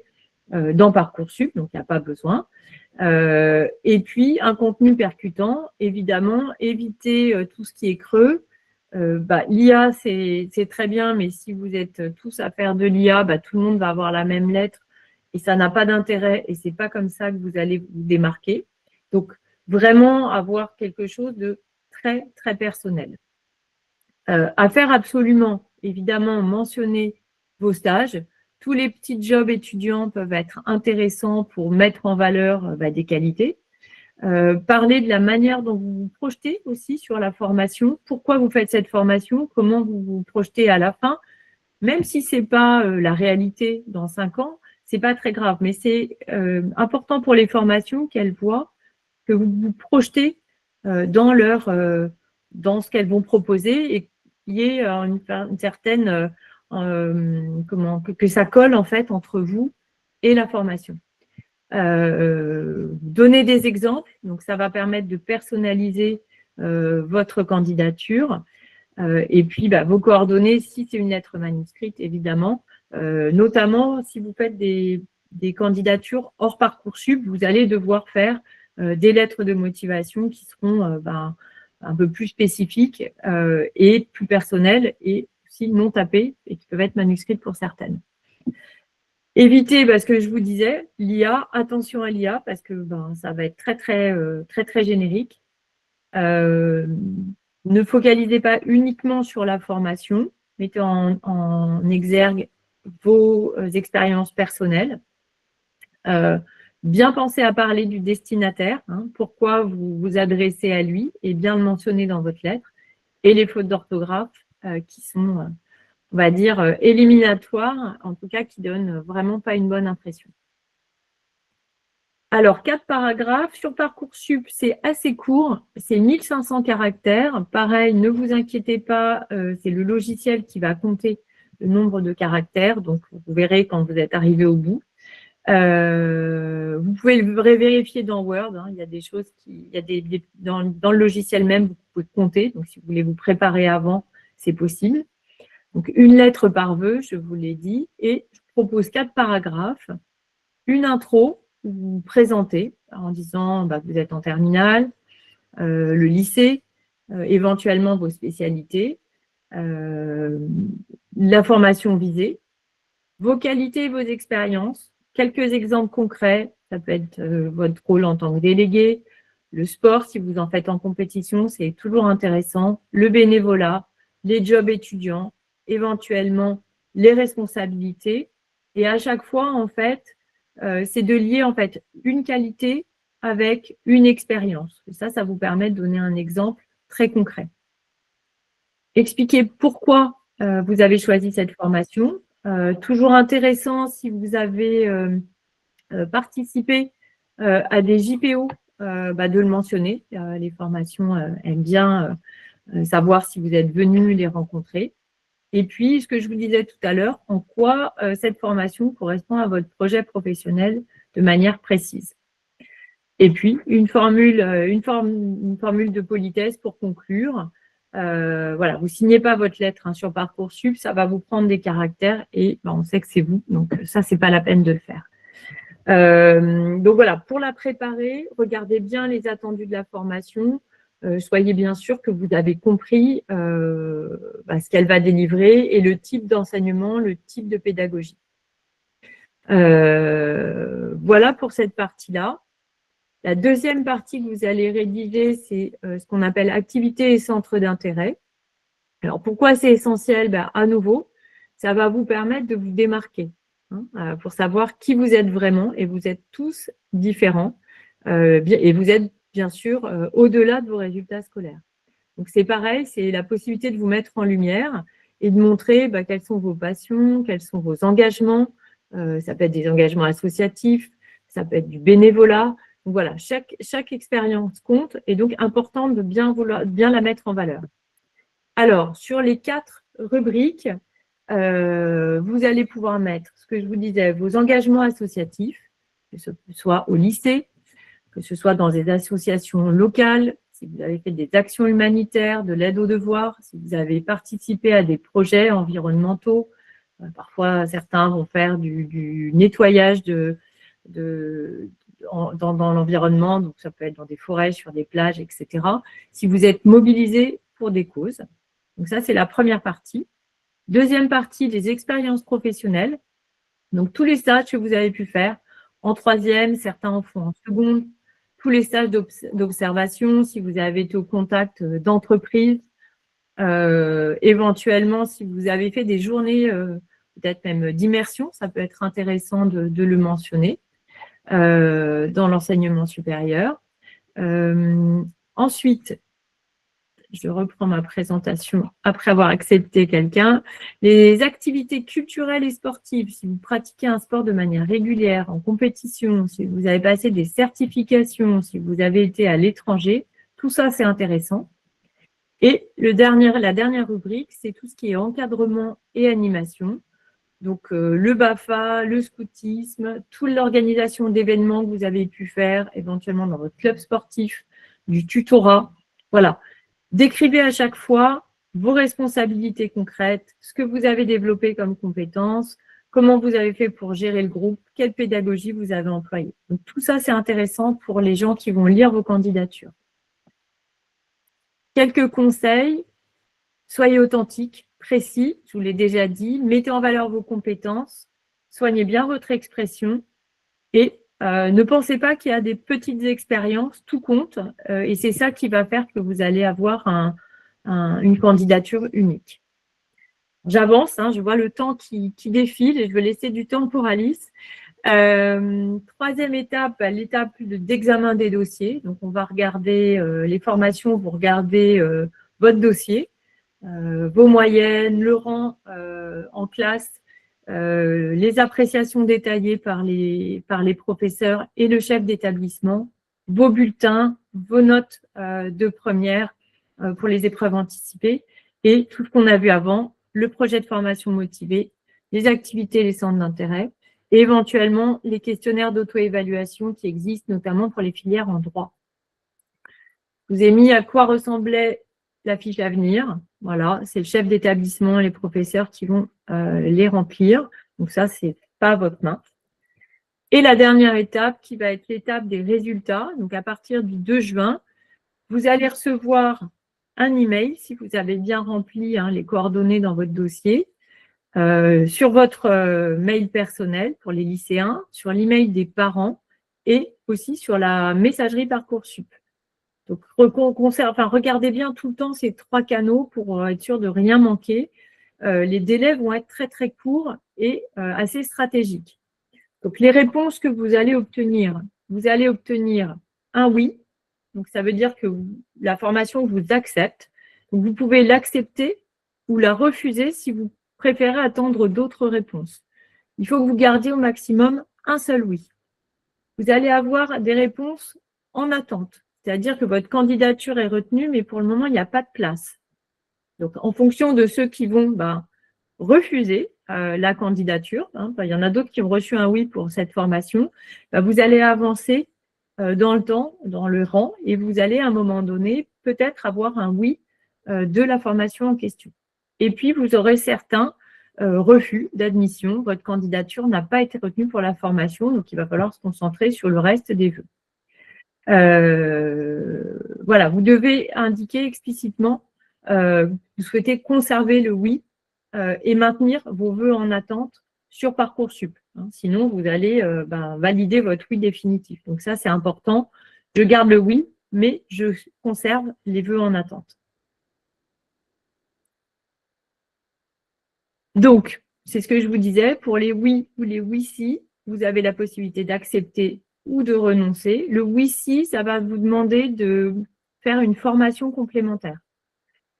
dans Parcoursup, donc il n'y a pas besoin. Et puis, un contenu percutant, évidemment, évitez tout ce qui est creux. L'IA, c'est très bien, mais si vous êtes tous à faire de l'IA, tout le monde va avoir la même lettre et ça n'a pas d'intérêt et ce n'est pas comme ça que vous allez vous démarquer. Donc, vraiment avoir quelque chose de très, très personnel. À faire absolument, évidemment, mentionner vos stages. Tous les petits jobs étudiants peuvent être intéressants pour mettre en valeur des qualités. Parler de la manière dont vous vous projetez aussi sur la formation, pourquoi vous faites cette formation, comment vous vous projetez à la fin, même si ce n'est pas la réalité dans 5 ans, ce n'est pas très grave, mais c'est important pour les formations qu'elles voient que vous vous projetez dans ce qu'elles vont proposer et qu'il y ait une certaine que ça colle en fait entre vous et la formation. Donner des exemples, donc ça va permettre de personnaliser votre candidature et puis vos coordonnées si c'est une lettre manuscrite évidemment, notamment si vous faites des des candidatures hors Parcoursup, vous allez devoir faire des lettres de motivation qui seront un peu plus spécifiques et plus personnelles et aussi non tapées et qui peuvent être manuscrites pour certaines. Évitez, parce que je vous disais, l'IA, attention à l'IA, parce que ça va être très générique. Ne focalisez pas uniquement sur la formation, mettez en exergue vos expériences personnelles. Bien penser à parler du destinataire, pourquoi vous vous adressez à lui, et bien le mentionner dans votre lettre, et les fautes d'orthographe qui sont, on va dire, éliminatoires, en tout cas qui donnent vraiment pas une bonne impression. Alors, 4 paragraphes. Sur Parcoursup, c'est assez court, c'est 1500 caractères. Pareil, ne vous inquiétez pas, c'est le logiciel qui va compter le nombre de caractères, donc vous verrez quand vous êtes arrivé au bout. Vous pouvez le vérifier dans Word, il y a des choses dans le logiciel même, vous pouvez compter, donc si vous voulez vous préparer avant, c'est possible. Donc, une lettre par vœu, je vous l'ai dit, et je propose 4 paragraphes, une intro, vous vous présentez en disant que vous êtes en terminale, le lycée, éventuellement vos spécialités, la formation visée, vos qualités et vos expériences, quelques exemples concrets, ça peut être votre rôle en tant que délégué, le sport si vous en faites en compétition, c'est toujours intéressant, le bénévolat, les jobs étudiants, éventuellement les responsabilités. Et à chaque fois, en fait, c'est de lier en fait une qualité avec une expérience. Et ça vous permet de donner un exemple très concret. Expliquez pourquoi vous avez choisi cette formation. Toujours intéressant si vous avez participé à des JPO, de le mentionner. Les formations aiment bien savoir si vous êtes venu les rencontrer. Et puis, ce que je vous disais tout à l'heure, en quoi cette formation correspond à votre projet professionnel de manière précise. Et puis, une formule de politesse pour conclure. Voilà, vous ne signez pas votre lettre sur Parcoursup, ça va vous prendre des caractères et on sait que c'est vous, donc ça, ce n'est pas la peine de le faire. Donc voilà, pour la préparer, regardez bien les attendus de la formation. Soyez bien sûr que vous avez compris ce qu'elle va délivrer et le type d'enseignement, le type de pédagogie. Voilà pour cette partie-là. La deuxième partie que vous allez rédiger, c'est ce qu'on appelle activités et centres d'intérêt. Alors, pourquoi c'est essentiel? À nouveau, ça va vous permettre de vous démarquer pour savoir qui vous êtes vraiment, et vous êtes tous différents et vous êtes bien sûr au-delà de vos résultats scolaires. Donc, c'est pareil, c'est la possibilité de vous mettre en lumière et de montrer quelles sont vos passions, quels sont vos engagements. Ça peut être des engagements associatifs, ça peut être du bénévolat. Donc, voilà, chaque expérience compte et donc important de bien la mettre en valeur. Alors, sur les 4 rubriques, vous allez pouvoir mettre ce que je vous disais, vos engagements associatifs, que ce soit au lycée, que ce soit dans des associations locales, si vous avez fait des actions humanitaires, de l'aide aux devoirs, si vous avez participé à des projets environnementaux. Parfois, certains vont faire du nettoyage dans l'environnement, donc ça peut être dans des forêts, sur des plages, etc. Si vous êtes mobilisé pour des causes. Donc ça, c'est la première partie. Deuxième partie, des expériences professionnelles. Donc, tous les stages que vous avez pu faire en troisième, certains en font en seconde. Tous les stages d'observation, si vous avez été au contact d'entreprises. Éventuellement, si vous avez fait des journées, peut-être même d'immersion, ça peut être intéressant de le mentionner dans l'enseignement supérieur. Ensuite, je reprends ma présentation après avoir accepté quelqu'un. Les activités culturelles et sportives, si vous pratiquez un sport de manière régulière, en compétition, si vous avez passé des certifications, si vous avez été à l'étranger, tout ça, c'est intéressant. Et la dernière rubrique, c'est tout ce qui est encadrement et animation. Donc, le BAFA, le scoutisme, toute l'organisation d'événements que vous avez pu faire, éventuellement dans votre club sportif, du tutorat. Voilà. Décrivez à chaque fois vos responsabilités concrètes, ce que vous avez développé comme compétences, comment vous avez fait pour gérer le groupe, quelle pédagogie vous avez employée. Donc, tout ça, c'est intéressant pour les gens qui vont lire vos candidatures. Quelques conseils, soyez authentique, précis, je vous l'ai déjà dit, mettez en valeur vos compétences, soignez bien votre expression et ne pensez pas qu'il y a des petites expériences, tout compte, et c'est ça qui va faire que vous allez avoir une candidature unique. J'avance, hein, je vois le temps qui défile et je vais laisser du temps pour Alice. Troisième étape, l'étape d'examen des dossiers. Donc, on va regarder les formations, vous regardez votre dossier, vos moyennes, le rang en classe, les appréciations détaillées par les professeurs et le chef d'établissement, vos bulletins, vos notes de première pour les épreuves anticipées et tout ce qu'on a vu avant, le projet de formation motivé, les activités, les centres d'intérêt et éventuellement les questionnaires d'auto-évaluation qui existent notamment pour les filières en droit. Je vous ai mis à quoi ressemblait la fiche à venir. Voilà, c'est le chef d'établissement, les professeurs qui vont les remplir. Donc ça, c'est pas à votre main. Et la dernière étape qui va être l'étape des résultats. Donc à partir du 2 juin, vous allez recevoir un email si vous avez bien rempli les coordonnées dans votre dossier, sur votre mail personnel pour les lycéens, sur l'email des parents et aussi sur la messagerie Parcoursup. Donc, regardez bien tout le temps ces 3 canaux pour être sûr de rien manquer. Les délais vont être très, très courts et assez stratégiques. Donc, les réponses que vous allez obtenir un oui. Donc, ça veut dire que la formation vous accepte. Donc, vous pouvez l'accepter ou la refuser si vous préférez attendre d'autres réponses. Il faut que vous gardiez au maximum un seul oui. Vous allez avoir des réponses en attente. C'est-à-dire que votre candidature est retenue, mais pour le moment, il n'y a pas de place. Donc, en fonction de ceux qui vont refuser la candidature, il y en a d'autres qui ont reçu un oui pour cette formation, vous allez avancer dans le temps, dans le rang, et vous allez à un moment donné peut-être avoir un oui de la formation en question. Et puis, vous aurez certains refus d'admission. Votre candidature n'a pas été retenue pour la formation, donc il va falloir se concentrer sur le reste des vœux. Voilà, vous devez indiquer explicitement que vous souhaitez conserver le oui et maintenir vos vœux en attente sur Parcoursup. Sinon, vous allez valider votre oui définitif. Donc ça, c'est important. Je garde le oui, mais je conserve les vœux en attente. Donc, c'est ce que je vous disais, pour les oui ou les oui-si, vous avez la possibilité d'accepter ou de renoncer. Le oui-si, ça va vous demander de faire une formation complémentaire.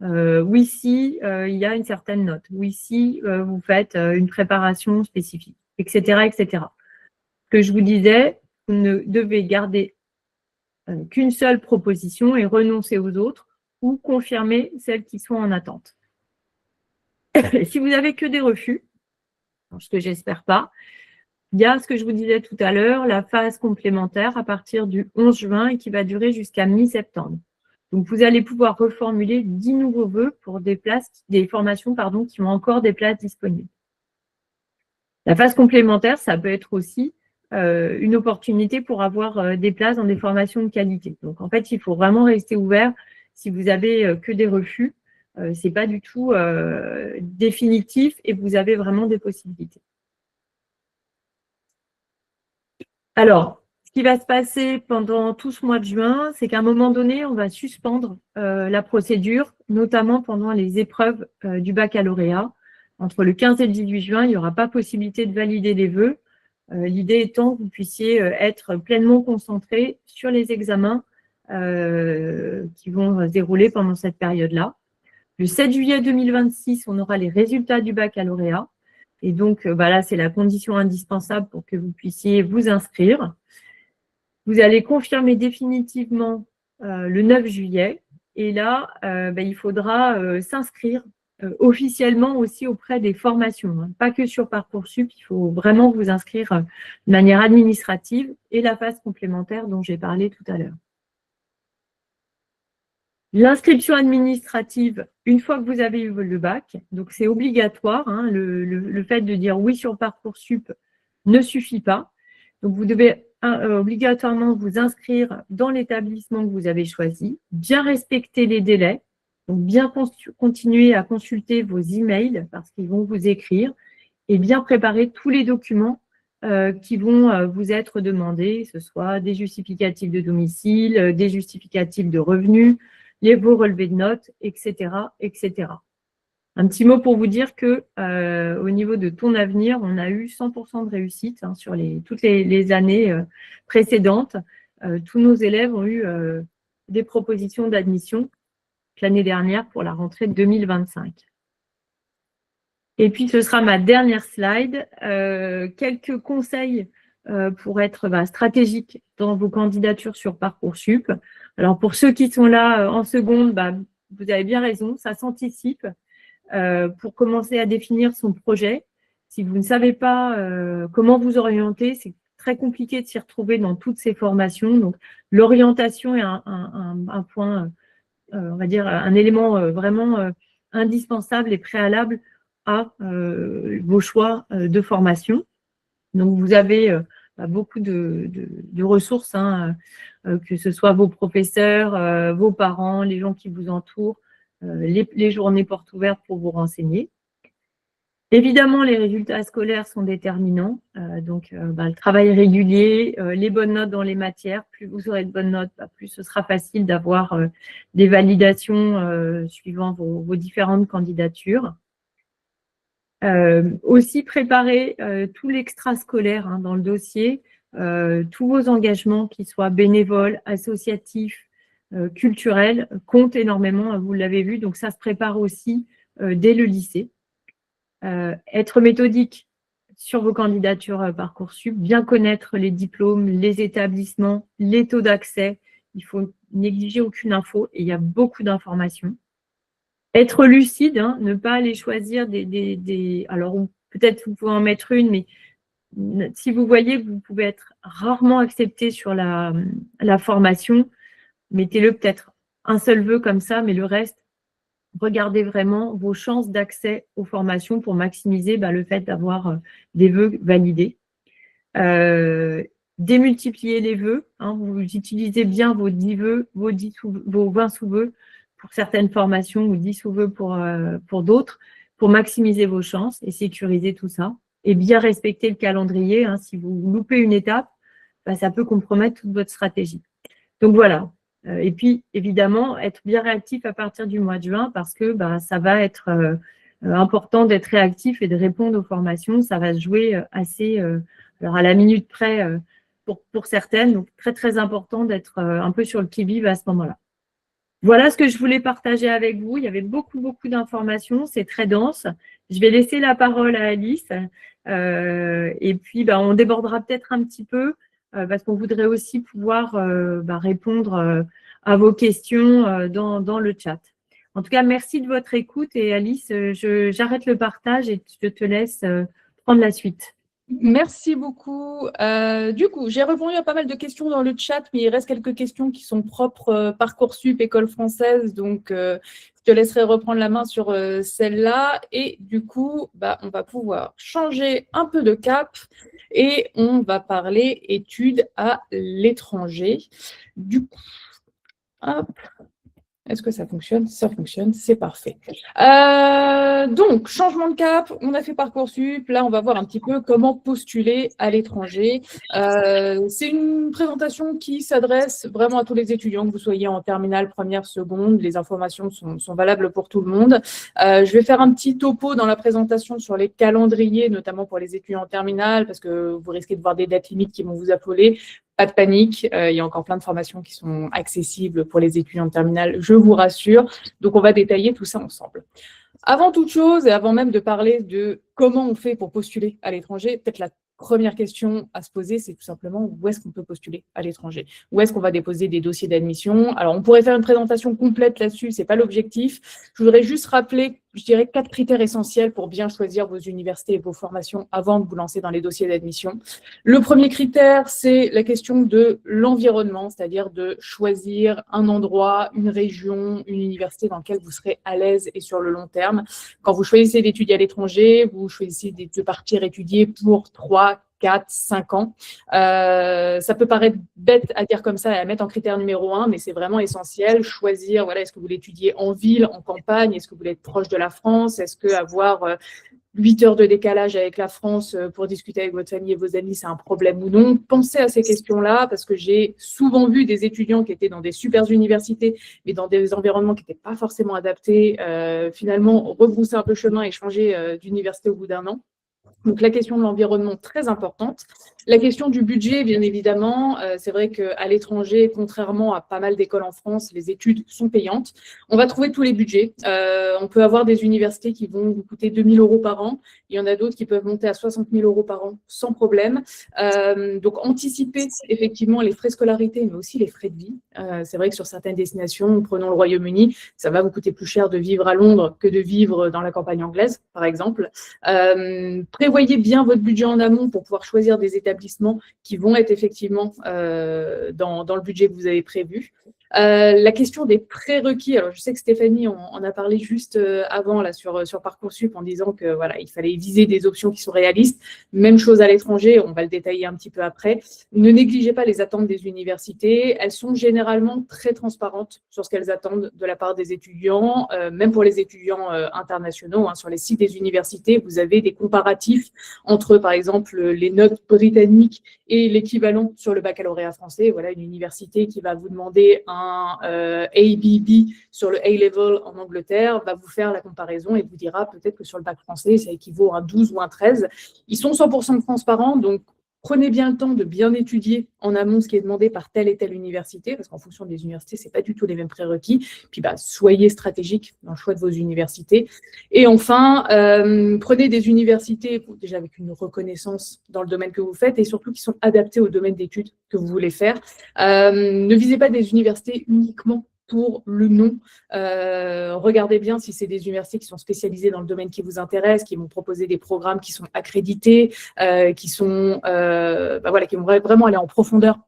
Oui-si, il y a une certaine note. Oui-si, vous faites une préparation spécifique, etc., etc. Ce que je vous disais, vous ne devez garder qu'une seule proposition et renoncer aux autres ou confirmer celles qui sont en attente. Si vous n'avez que des refus, ce que j'espère pas, il y a ce que je vous disais tout à l'heure, la phase complémentaire à partir du 11 juin et qui va durer jusqu'à mi-septembre. Donc, vous allez pouvoir reformuler 10 nouveaux vœux pour des formations qui ont encore des places disponibles. La phase complémentaire, ça peut être aussi une opportunité pour avoir des places dans des formations de qualité. Donc, en fait, il faut vraiment rester ouvert. Si vous avez que des refus, ce n'est pas du tout définitif et vous avez vraiment des possibilités. Alors, ce qui va se passer pendant tout ce mois de juin, c'est qu'à un moment donné, on va suspendre la procédure, notamment pendant les épreuves du baccalauréat. Entre le 15 et le 18 juin, il n'y aura pas possibilité de valider les vœux. L'idée étant que vous puissiez être pleinement concentré sur les examens qui vont se dérouler pendant cette période-là. Le 7 juillet 2026, on aura les résultats du baccalauréat. Et donc, là, c'est la condition indispensable pour que vous puissiez vous inscrire. Vous allez confirmer définitivement le 9 juillet. Et là, il faudra s'inscrire officiellement aussi auprès des formations. Pas que sur Parcoursup, il faut vraiment vous inscrire de manière administrative et la phase complémentaire dont j'ai parlé tout à l'heure. L'inscription administrative, une fois que vous avez eu le bac, donc c'est obligatoire, hein, le fait de dire oui sur Parcoursup ne suffit pas. Donc, vous devez obligatoirement vous inscrire dans l'établissement que vous avez choisi, bien respecter les délais, donc bien continuer à consulter vos emails parce qu'ils vont vous écrire et bien préparer tous les documents qui vont vous être demandés, que ce soit des justificatifs de domicile, des justificatifs de revenus, vos relevés de notes, etc., etc. Un petit mot pour vous dire que au niveau de ton avenir, on a eu 100% de réussite hein, sur toutes les années précédentes. Tous nos élèves ont eu des propositions d'admission l'année dernière pour la rentrée 2025. Et puis, ce sera ma dernière slide. Quelques conseils pour être stratégiques dans vos candidatures sur Parcoursup. Alors, pour ceux qui sont là en seconde, vous avez bien raison, ça s'anticipe. Pour commencer à définir son projet. Si vous ne savez pas comment vous orienter, c'est très compliqué de s'y retrouver dans toutes ces formations. Donc, l'orientation est un point, on va dire, un élément vraiment indispensable et préalable à vos choix de formation. Donc, vous avez beaucoup de ressources, hein, que ce soit vos professeurs, vos parents, les gens qui vous entourent, les journées portes ouvertes pour vous renseigner. Évidemment, les résultats scolaires sont déterminants. Le travail régulier, les bonnes notes dans les matières, plus vous aurez de bonnes notes, plus ce sera facile d'avoir des validations suivant vos différentes candidatures. Aussi préparer tout l'extrascolaire hein, dans le dossier, tous vos engagements, qu'ils soient bénévoles, associatifs, culturels, comptent énormément, vous l'avez vu, donc ça se prépare aussi dès le lycée. Être méthodique sur vos candidatures Parcoursup, bien connaître les diplômes, les établissements, les taux d'accès, il faut négliger aucune info et il y a beaucoup d'informations. Être lucide, hein, ne pas aller choisir alors peut-être vous pouvez en mettre une, mais si vous voyez que vous pouvez être rarement accepté sur la formation, mettez-le peut-être un seul vœu comme ça, mais le reste, regardez vraiment vos chances d'accès aux formations pour maximiser le fait d'avoir des vœux validés. Démultiplier les vœux, hein, vous utilisez bien vos 10 vœux, vos 20 sous-vœux pour certaines formations ou 10 sous-vœux pour d'autres, pour maximiser vos chances et sécuriser tout ça. Et bien respecter le calendrier. Hein, si vous loupez une étape, ça peut compromettre toute votre stratégie. Donc voilà. Et puis, évidemment, être bien réactif à partir du mois de juin parce que ça va être important d'être réactif et de répondre aux formations. Ça va se jouer assez alors à la minute près pour certaines. Donc, très, très important d'être un peu sur le qui-vive à ce moment-là. Voilà ce que je voulais partager avec vous. Il y avait beaucoup, beaucoup d'informations. C'est très dense. Je vais laisser la parole à Alice. Et puis, on débordera peut-être un petit peu parce qu'on voudrait aussi pouvoir répondre à vos questions dans le chat. En tout cas, merci de votre écoute. Et Alice, j'arrête le partage et je te laisse prendre la suite. Merci beaucoup. Du coup, j'ai répondu à pas mal de questions dans le chat, mais il reste quelques questions qui sont propres Parcoursup, École française. Donc, je te laisserai reprendre la main sur celle-là. Et du coup, on va pouvoir changer un peu de cap et on va parler études à l'étranger. Du coup, hop. Est-ce que ça fonctionne? Ça fonctionne, c'est parfait. Donc, changement de cap, on a fait Parcoursup. Là, on va voir un petit peu comment postuler à l'étranger. C'est une présentation qui s'adresse vraiment à tous les étudiants, que vous soyez en terminale, première, seconde. Les informations sont valables pour tout le monde. Je vais faire un petit topo dans la présentation sur les calendriers, notamment pour les étudiants en terminale, parce que vous risquez de voir des dates limites qui vont vous affoler. Pas de panique, il y a encore plein de formations qui sont accessibles pour les étudiants de terminale, je vous rassure. Donc, on va détailler tout ça ensemble. Avant toute chose, et avant même de parler de comment on fait pour postuler à l'étranger, peut-être la première question à se poser, c'est tout simplement où est-ce qu'on peut postuler à l'étranger? Où est-ce qu'on va déposer des dossiers d'admission? Alors, on pourrait faire une présentation complète là-dessus, ce n'est pas l'objectif. Je voudrais juste rappeler je dirais, 4 critères essentiels pour bien choisir vos universités et vos formations avant de vous lancer dans les dossiers d'admission. Le premier critère, c'est la question de l'environnement, c'est-à-dire de choisir un endroit, une région, une université dans laquelle vous serez à l'aise et sur le long terme. Quand vous choisissez d'étudier à l'étranger, vous choisissez de partir étudier pour 3, 4, 5 ans. Ça peut paraître bête à dire comme ça et à mettre en critère numéro 1, mais c'est vraiment essentiel. Choisir, voilà, est-ce que vous voulez étudier en ville, en campagne, est-ce que vous voulez être proche de la France, est-ce que avoir 8 heures de décalage avec la France pour discuter avec votre famille et vos amis, c'est un problème ou non? Pensez à ces questions-là, parce que j'ai souvent vu des étudiants qui étaient dans des super universités, mais dans des environnements qui n'étaient pas forcément adaptés, finalement rebrousser un peu chemin et changer d'université au bout d'un an. Donc, la question de l'environnement, très importante. La question du budget, bien évidemment. C'est vrai qu'à l'étranger, contrairement à pas mal d'écoles en France, les études sont payantes. On va trouver tous les budgets. On peut avoir des universités qui vont vous coûter 2 000 € par an. Il y en a d'autres qui peuvent monter à 60 000 € par an sans problème. Donc, anticipez effectivement les frais de scolarité, mais aussi les frais de vie. C'est vrai que sur certaines destinations, prenons le Royaume-Uni, ça va vous coûter plus cher de vivre à Londres que de vivre dans la campagne anglaise, par exemple. Prévoyez bien votre budget en amont pour pouvoir choisir des établissements qui vont être effectivement dans le budget que vous avez prévu. La question des prérequis, alors je sais que Stéphanie en a parlé juste avant là, sur Parcoursup en disant que voilà, il fallait viser des options qui sont réalistes. Même chose à l'étranger, on va le détailler un petit peu après. Ne négligez pas les attentes des universités. Elles sont généralement très transparentes sur ce qu'elles attendent de la part des étudiants, même pour les étudiants internationaux. Sur les sites des universités, vous avez des comparatifs entre, par exemple, les notes britanniques et l'équivalent sur le baccalauréat français. Voilà, une université qui va vous demander un ABB sur le A-Level en Angleterre va vous faire la comparaison et vous dira peut-être que sur le bac français, ça équivaut à un 12 ou un 13. Ils sont 100% transparents, donc prenez bien le temps de bien étudier en amont ce qui est demandé par telle et telle université, parce qu'en fonction des universités, ce n'est pas du tout les mêmes prérequis. Puis, soyez stratégique dans le choix de vos universités. Et enfin, prenez des universités déjà avec une reconnaissance dans le domaine que vous faites et surtout qui sont adaptées au domaine d'études que vous voulez faire. Ne visez pas des universités uniquement pour le nom. Regardez bien si c'est des universités qui sont spécialisées dans le domaine qui vous intéresse, qui vont proposer des programmes qui sont accrédités, qui vont vraiment aller en profondeur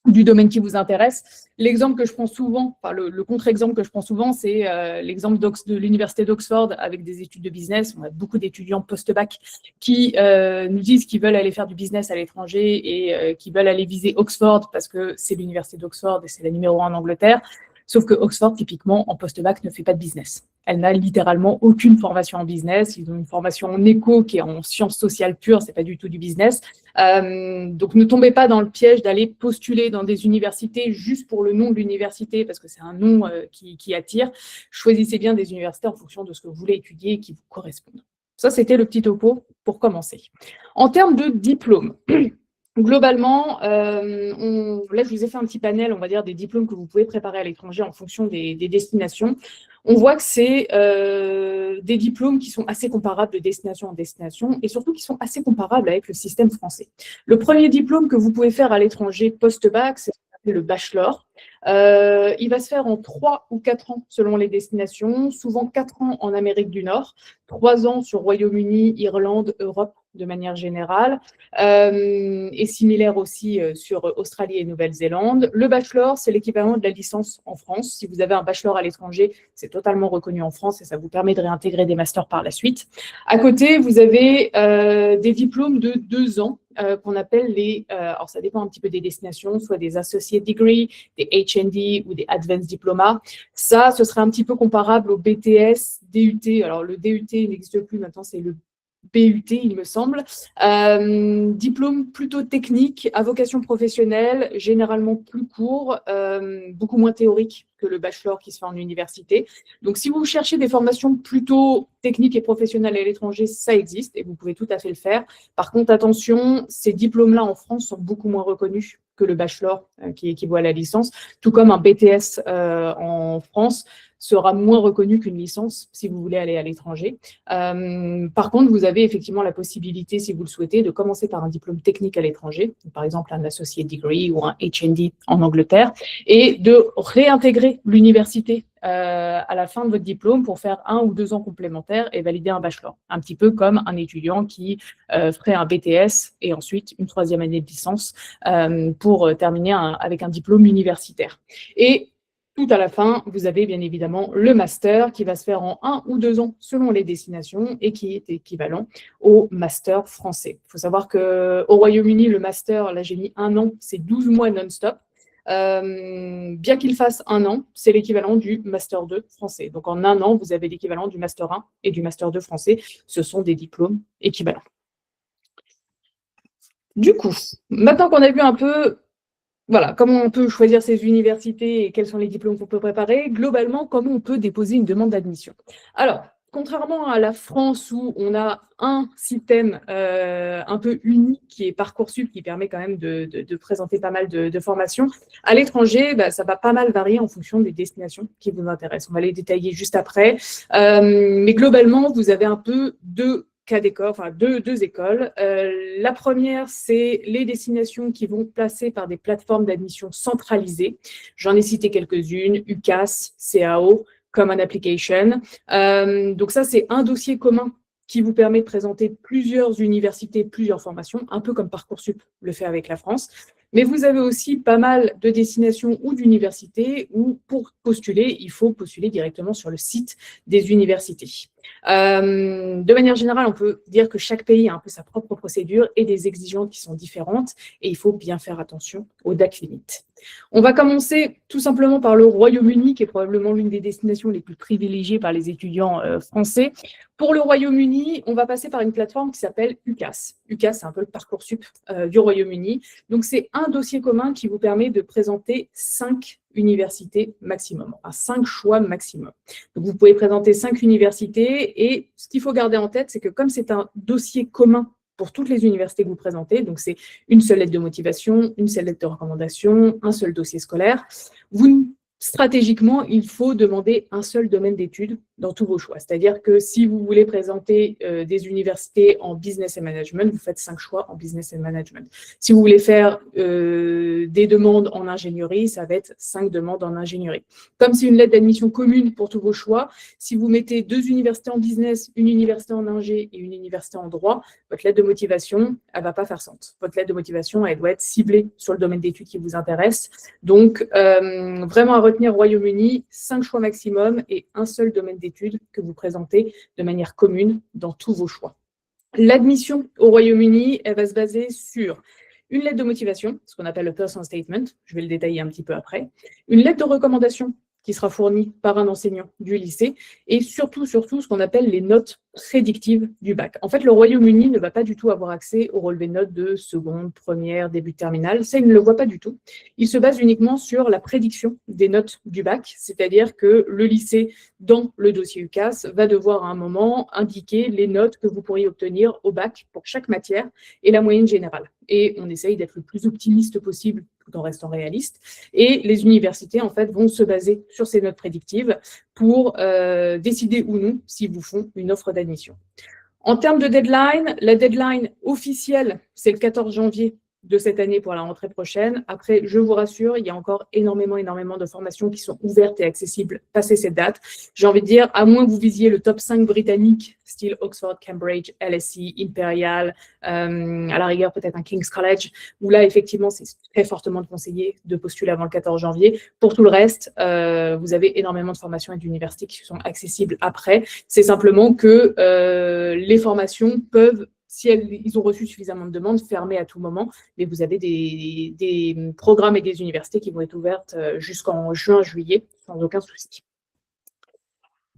du domaine qui vous intéresse. L'exemple que je prends souvent, le contre-exemple que je prends souvent, c'est l'exemple de l'université d'Oxford avec des études de business. On a beaucoup d'étudiants post-bac qui nous disent qu'ils veulent aller faire du business à l'étranger et qui veulent aller viser Oxford parce que c'est l'université d'Oxford et c'est la numéro 1 en Angleterre. Sauf que Oxford, typiquement, en post-bac, ne fait pas de business. Elle n'a littéralement aucune formation en business. Ils ont une formation en éco qui est en sciences sociales pures, c'est pas du tout du business. Donc, ne tombez pas dans le piège d'aller postuler dans des universités juste pour le nom de l'université, parce que c'est un nom qui attire. Choisissez bien des universités en fonction de ce que vous voulez étudier et qui vous correspondent. Ça, c'était le petit topo pour commencer. En termes de diplôme, globalement, là, je vous ai fait un petit panel, on va dire, des diplômes que vous pouvez préparer à l'étranger en fonction des destinations. On voit que c'est des diplômes qui sont assez comparables de destination en destination et surtout qui sont assez comparables avec le système français. Le premier diplôme que vous pouvez faire à l'étranger post-bac, c'est le bachelor. Il va se faire en 3 ou 4 ans selon les destinations, souvent 4 ans en Amérique du Nord, 3 ans sur Royaume-Uni, Irlande, Europe de manière générale, et similaire aussi sur Australie et Nouvelle-Zélande. Le bachelor, c'est l'équivalent de la licence en France. Si vous avez un bachelor à l'étranger, c'est totalement reconnu en France et ça vous permet de réintégrer des masters par la suite. À côté, vous avez des diplômes de 2 ans qu'on appelle alors ça dépend un petit peu des destinations, soit des associate degree, des HND ou des advanced diploma. Ça, ce serait un petit peu comparable au BTS, DUT. Alors le DUT n'existe plus maintenant, c'est le BUT, il me semble. Diplôme plutôt technique, à vocation professionnelle, généralement plus court, beaucoup moins théorique que le bachelor qui se fait en université. Donc, si vous cherchez des formations plutôt techniques et professionnelles à l'étranger, ça existe et vous pouvez tout à fait le faire. Par contre, attention, ces diplômes-là en France sont beaucoup moins reconnus que le bachelor qui équivaut à la licence, tout comme un BTS en France sera moins reconnu qu'une licence si vous voulez aller à l'étranger. Par contre, vous avez effectivement la possibilité, si vous le souhaitez, de commencer par un diplôme technique à l'étranger, par exemple un associate degree ou un HND en Angleterre, et de réintégrer l'université à la fin de votre diplôme pour faire 1 ou 2 ans complémentaires et valider un bachelor. Un petit peu comme un étudiant qui ferait un BTS et ensuite une 3e année de licence pour terminer avec un diplôme universitaire. Et tout à la fin, vous avez bien évidemment le master qui va se faire en 1 ou 2 ans selon les destinations et qui est équivalent au master français. Il faut savoir qu'au Royaume-Uni, le master, là j'ai mis 1 an, c'est 12 mois non-stop. Bien qu'il fasse 1 an, c'est l'équivalent du Master 2 français. Donc en 1 an, vous avez l'équivalent du Master 1 et du Master 2 français. Ce sont des diplômes équivalents. Du coup, maintenant qu'on a vu un peu comment on peut choisir ses universités et quels sont les diplômes qu'on peut préparer, globalement, comment on peut déposer une demande d'admission. Alors, contrairement à la France où on a un système un peu unique qui est Parcoursup, qui permet quand même de présenter pas mal de formations, à l'étranger, ça va pas mal varier en fonction des destinations qui vous intéressent. On va les détailler juste après. Mais globalement, vous avez un peu deux cas d'école, enfin deux écoles. La première, c'est les destinations qui vont passer par des plateformes d'admission centralisées. J'en ai cité quelques-unes, UCAS, CAO, Common Application. Donc ça, c'est un dossier commun qui vous permet de présenter plusieurs universités, plusieurs formations, un peu comme Parcoursup le fait avec la France. Mais vous avez aussi pas mal de destinations ou d'universités où, pour postuler, il faut postuler directement sur le site des universités. De manière générale, on peut dire que chaque pays a un peu sa propre procédure et des exigences qui sont différentes et il faut bien faire attention aux dates limites. On va commencer tout simplement par le Royaume-Uni, qui est probablement l'une des destinations les plus privilégiées par les étudiants français. Pour le Royaume-Uni, on va passer par une plateforme qui s'appelle UCAS. UCAS, c'est un peu le Parcoursup du Royaume-Uni. Donc, c'est un dossier commun qui vous permet de présenter 5 universités maximum, 5 choix maximum. Donc, vous pouvez présenter 5 universités et ce qu'il faut garder en tête, c'est que comme c'est un dossier commun pour toutes les universités que vous présentez, donc c'est une seule lettre de motivation, une seule lettre de recommandation, un seul dossier scolaire, stratégiquement, il faut demander un seul domaine d'études dans tous vos choix. C'est-à-dire que si vous voulez présenter des universités en business and management, vous faites 5 choix en business and management. Si vous voulez faire des demandes en ingénierie, ça va être 5 demandes en ingénierie. Comme c'est une lettre d'admission commune pour tous vos choix, si vous mettez 2 universités en business, une université en ingé et une université en droit, votre lettre de motivation, elle ne va pas faire sens. Votre lettre de motivation, elle doit être ciblée sur le domaine d'études qui vous intéresse. Donc, vraiment à retenir Royaume-Uni, 5 choix maximum et un seul domaine d'études que vous présentez de manière commune dans tous vos choix. L'admission au Royaume-Uni, elle va se baser sur une lettre de motivation, ce qu'on appelle le personal statement, je vais le détailler un petit peu après, une lettre de recommandation qui sera fournie par un enseignant du lycée, et surtout, ce qu'on appelle les notes prédictives du bac. En fait, le Royaume-Uni ne va pas du tout avoir accès au relevé de notes de seconde, première, début de terminale. Ça, il ne le voit pas du tout. Il se base uniquement sur la prédiction des notes du bac, c'est-à-dire que le lycée, dans le dossier UCAS, va devoir à un moment indiquer les notes que vous pourriez obtenir au bac pour chaque matière et la moyenne générale. Et on essaye d'être le plus optimiste possible tout en restant réaliste. Et les universités, en fait, vont se baser sur ces notes prédictives pour décider ou non s'ils vous font une offre d'admission. En termes de deadline, la deadline officielle, c'est le 14 janvier de cette année pour la rentrée prochaine. Après, je vous rassure, il y a encore énormément de formations qui sont ouvertes et accessibles passé cette date. J'ai envie de dire, à moins que vous visiez le top 5 britannique, style Oxford, Cambridge, LSE, Imperial, à la rigueur peut-être un King's College, où là, effectivement, c'est très fortement conseillé de postuler avant le 14 janvier. Pour tout le reste, vous avez énormément de formations et d'universités qui sont accessibles après. C'est simplement que les formations peuvent, si ils ont reçu suffisamment de demandes, fermées à tout moment, mais vous avez des programmes et des universités qui vont être ouvertes jusqu'en juin, juillet, sans aucun souci.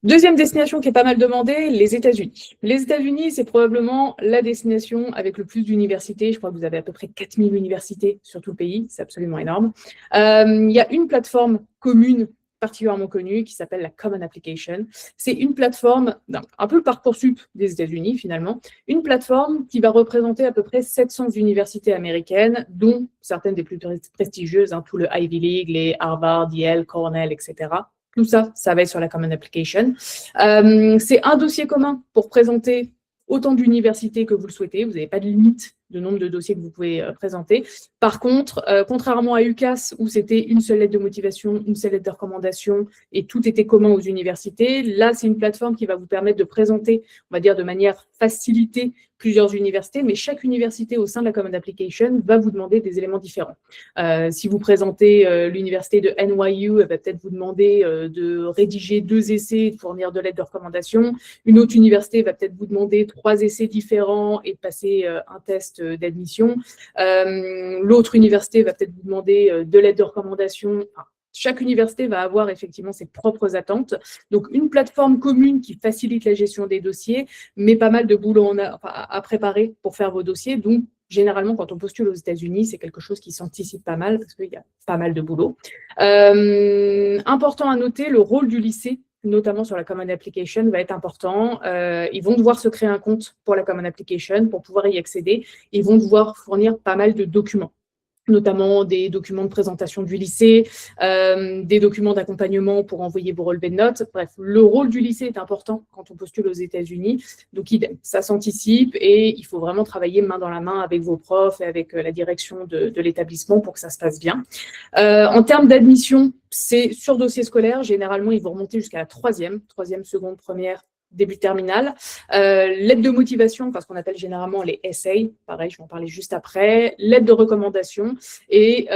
Deuxième destination qui est pas mal demandée, les États-Unis. Les États-Unis, c'est probablement la destination avec le plus d'universités. Je crois que vous avez à peu près 4000 universités sur tout le pays. C'est absolument énorme. Il y a une plateforme commune particulièrement connue qui s'appelle la Common Application. C'est une plateforme, un peu le Parcoursup des États-Unis finalement, une plateforme qui va représenter à peu près 700 universités américaines, dont certaines des plus prestigieuses, tout le Ivy League, les Harvard, Yale, Cornell, etc. Tout ça, ça va être sur la Common Application. C'est un dossier commun pour présenter autant d'universités que vous le souhaitez. Vous n'avez pas de limite nombre de dossiers que vous pouvez présenter. Par contre, contrairement à UCAS, où c'était une seule lettre de motivation, une seule lettre de recommandation, et tout était commun aux universités, là, c'est une plateforme qui va vous permettre de présenter, on va dire de manière facilitée, plusieurs universités, mais chaque université au sein de la Common Application va vous demander des éléments différents. Si vous présentez l'université de NYU, elle va peut-être vous demander de rédiger 2 essais et de fournir 2 lettres de recommandation. Une autre université va peut-être vous demander 3 essais différents et de passer un test d'admission. L'autre université va peut-être vous demander 2 lettres de recommandation. Chaque université va avoir effectivement ses propres attentes. Donc, une plateforme commune qui facilite la gestion des dossiers, mais pas mal de boulot à préparer pour faire vos dossiers. Donc, généralement, quand on postule aux États-Unis, c'est quelque chose qui s'anticipe pas mal parce qu'il y a pas mal de boulot. Important à noter, le rôle du lycée, notamment sur la Common Application, va être important. Ils vont devoir se créer un compte pour la Common Application pour pouvoir y accéder. Ils vont devoir fournir pas mal de documents, notamment des documents de présentation du lycée, des documents d'accompagnement pour envoyer vos relevés de notes. Bref, le rôle du lycée est important quand on postule aux États-Unis. Donc, ça s'anticipe et il faut vraiment travailler main dans la main avec vos profs et avec la direction de l'établissement pour que ça se passe bien. En termes d'admission, c'est sur dossier scolaire. Généralement, ils vont remonter jusqu'à la troisième, seconde, première, début de terminale. Lettre de motivation, parce qu'on appelle généralement les essays, pareil, je vais en parler juste après, lettre de recommandation et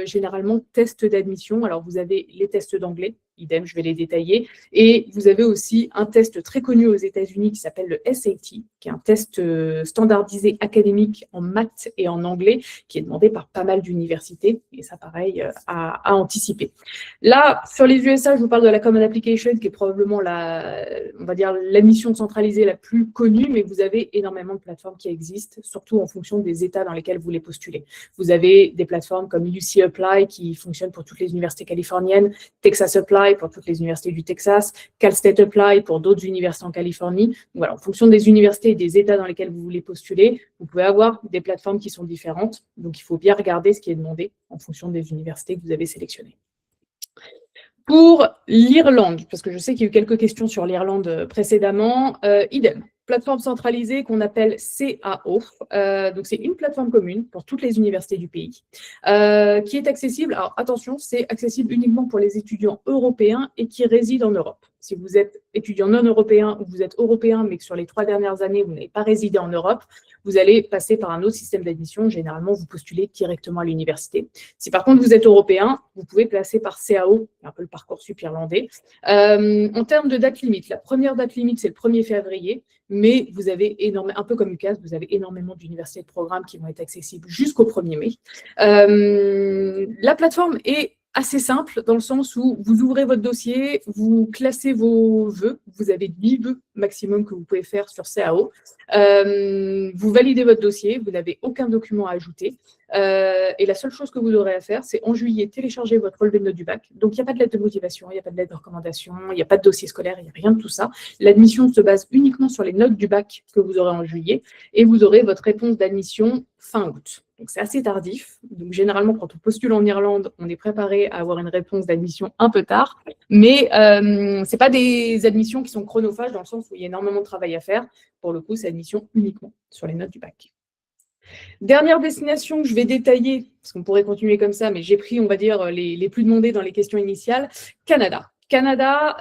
généralement test d'admission. Alors, vous avez les tests d'anglais, idem, je vais les détailler, et vous avez aussi un test très connu aux États-Unis qui s'appelle le SAT, qui est un test standardisé académique en maths et en anglais, qui est demandé par pas mal d'universités, et ça, pareil, à anticiper. Là, sur les USA, je vous parle de la Common Application, qui est probablement on va dire, l'admission centralisée la plus connue, mais vous avez énormément de plateformes qui existent, surtout en fonction des États dans lesquels vous les postulez. Vous avez des plateformes comme UC Apply qui fonctionnent pour toutes les universités californiennes, Texas Apply pour toutes les universités du Texas, Cal State Apply pour d'autres universités en Californie. Donc voilà, en fonction des universités et des États dans lesquels vous voulez postuler, vous pouvez avoir des plateformes qui sont différentes. Donc, il faut bien regarder ce qui est demandé en fonction des universités que vous avez sélectionnées. Pour l'Irlande, parce que je sais qu'il y a eu quelques questions sur l'Irlande précédemment, idem. Plateforme centralisée qu'on appelle CAO. Donc, c'est une plateforme commune pour toutes les universités du pays qui est accessible. Alors, attention, c'est accessible uniquement pour les étudiants européens et qui résident en Europe. Si vous êtes étudiant non européen ou vous êtes européen, mais que sur les 3 dernières années, vous n'avez pas résidé en Europe, vous allez passer par un autre système d'admission. Généralement, vous postulez directement à l'université. Si par contre, vous êtes européen, vous pouvez passer par CAO, un peu le Parcoursup irlandais. En termes de date limite, la première date limite, c'est le 1er février, mais vous avez un peu comme UCAS, vous avez énormément d'universités de programmes qui vont être accessibles jusqu'au 1er mai. La plateforme est assez simple dans le sens où vous ouvrez votre dossier, vous classez vos vœux, vous avez 10 vœux maximum que vous pouvez faire sur CAO, vous validez votre dossier, vous n'avez aucun document à ajouter, et la seule chose que vous aurez à faire, c'est en juillet télécharger votre relevé de notes du bac. Donc, il n'y a pas de lettre de motivation, il n'y a pas de lettre de recommandation, il n'y a pas de dossier scolaire, il n'y a rien de tout ça. L'admission se base uniquement sur les notes du bac que vous aurez en juillet, et vous aurez votre réponse d'admission fin août. Donc, c'est assez tardif. Donc, généralement, quand on postule en Irlande, on est préparé à avoir une réponse d'admission un peu tard. Mais ce n'est pas des admissions qui sont chronophages dans le sens où il y a énormément de travail à faire. Pour le coup, c'est admission uniquement sur les notes du bac. Dernière destination que je vais détailler, parce qu'on pourrait continuer comme ça, mais j'ai pris, on va dire, les plus demandés dans les questions initiales. Canada. Canada,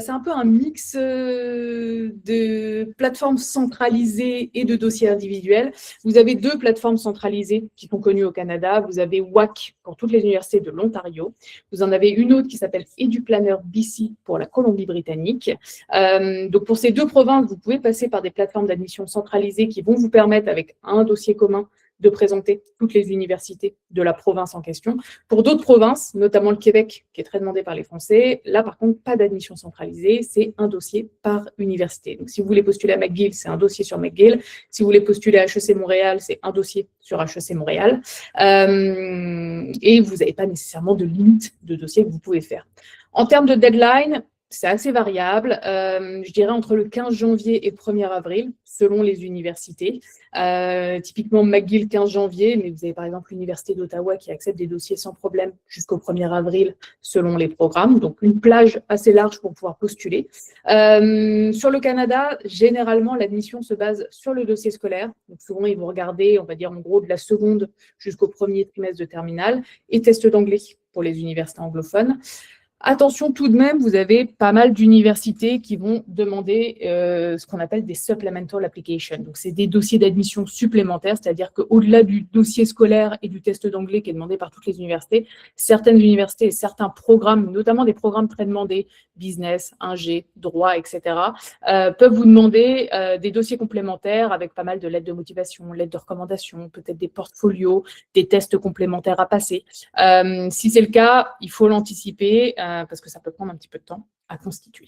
c'est un peu un mix de plateformes centralisées et de dossiers individuels. Vous avez 2 plateformes centralisées qui sont connues au Canada. Vous avez WAC pour toutes les universités de l'Ontario. Vous en avez une autre qui s'appelle EduPlanner BC pour la Colombie-Britannique. Donc, pour ces 2 provinces, vous pouvez passer par des plateformes d'admission centralisées qui vont vous permettre, avec un dossier commun, de présenter toutes les universités de la province en question. Pour d'autres provinces, notamment le Québec, qui est très demandé par les Français, là, par contre, pas d'admission centralisée, c'est un dossier par université. Donc, si vous voulez postuler à McGill, c'est un dossier sur McGill. Si vous voulez postuler à HEC Montréal, c'est un dossier sur HEC Montréal. Et vous n'avez pas nécessairement de limite de dossier que vous pouvez faire. En termes de deadline, c'est assez variable. Je dirais entre le 15 janvier et 1er avril, selon les universités. Typiquement, McGill, 15 janvier, mais vous avez par exemple l'Université d'Ottawa qui accepte des dossiers sans problème jusqu'au 1er avril, selon les programmes. Donc, une plage assez large pour pouvoir postuler. Sur le Canada, généralement, l'admission se base sur le dossier scolaire. Donc, souvent, ils vont regarder, on va dire en gros, de la seconde jusqu'au premier trimestre de terminale et test d'anglais pour les universités anglophones. Attention tout de même, vous avez pas mal d'universités qui vont demander ce qu'on appelle des supplemental applications. Donc, c'est des dossiers d'admission supplémentaires, c'est-à-dire qu'au-delà du dossier scolaire et du test d'anglais qui est demandé par toutes les universités, certaines universités et certains programmes, notamment des programmes très demandés, business, ingé, droit, etc., peuvent vous demander des dossiers complémentaires avec pas mal de lettres de motivation, lettres de recommandation, peut-être des portfolios, des tests complémentaires à passer. Si c'est le cas, il faut l'anticiper parce que ça peut prendre un petit peu de temps à constituer.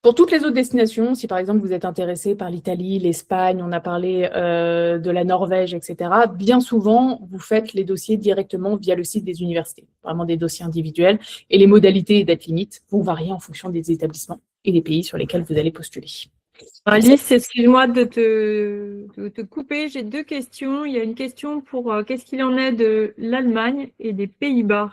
Pour toutes les autres destinations, si par exemple vous êtes intéressé par l'Italie, l'Espagne, on a parlé de la Norvège, etc., bien souvent, vous faites les dossiers directement via le site des universités, vraiment des dossiers individuels, et les modalités et dates limites vont varier en fonction des établissements et des pays sur lesquels vous allez postuler. Alice, excuse-moi de te couper, j'ai 2 questions. Il y a une question pour qu'est-ce qu'il en est de l'Allemagne et des Pays-Bas?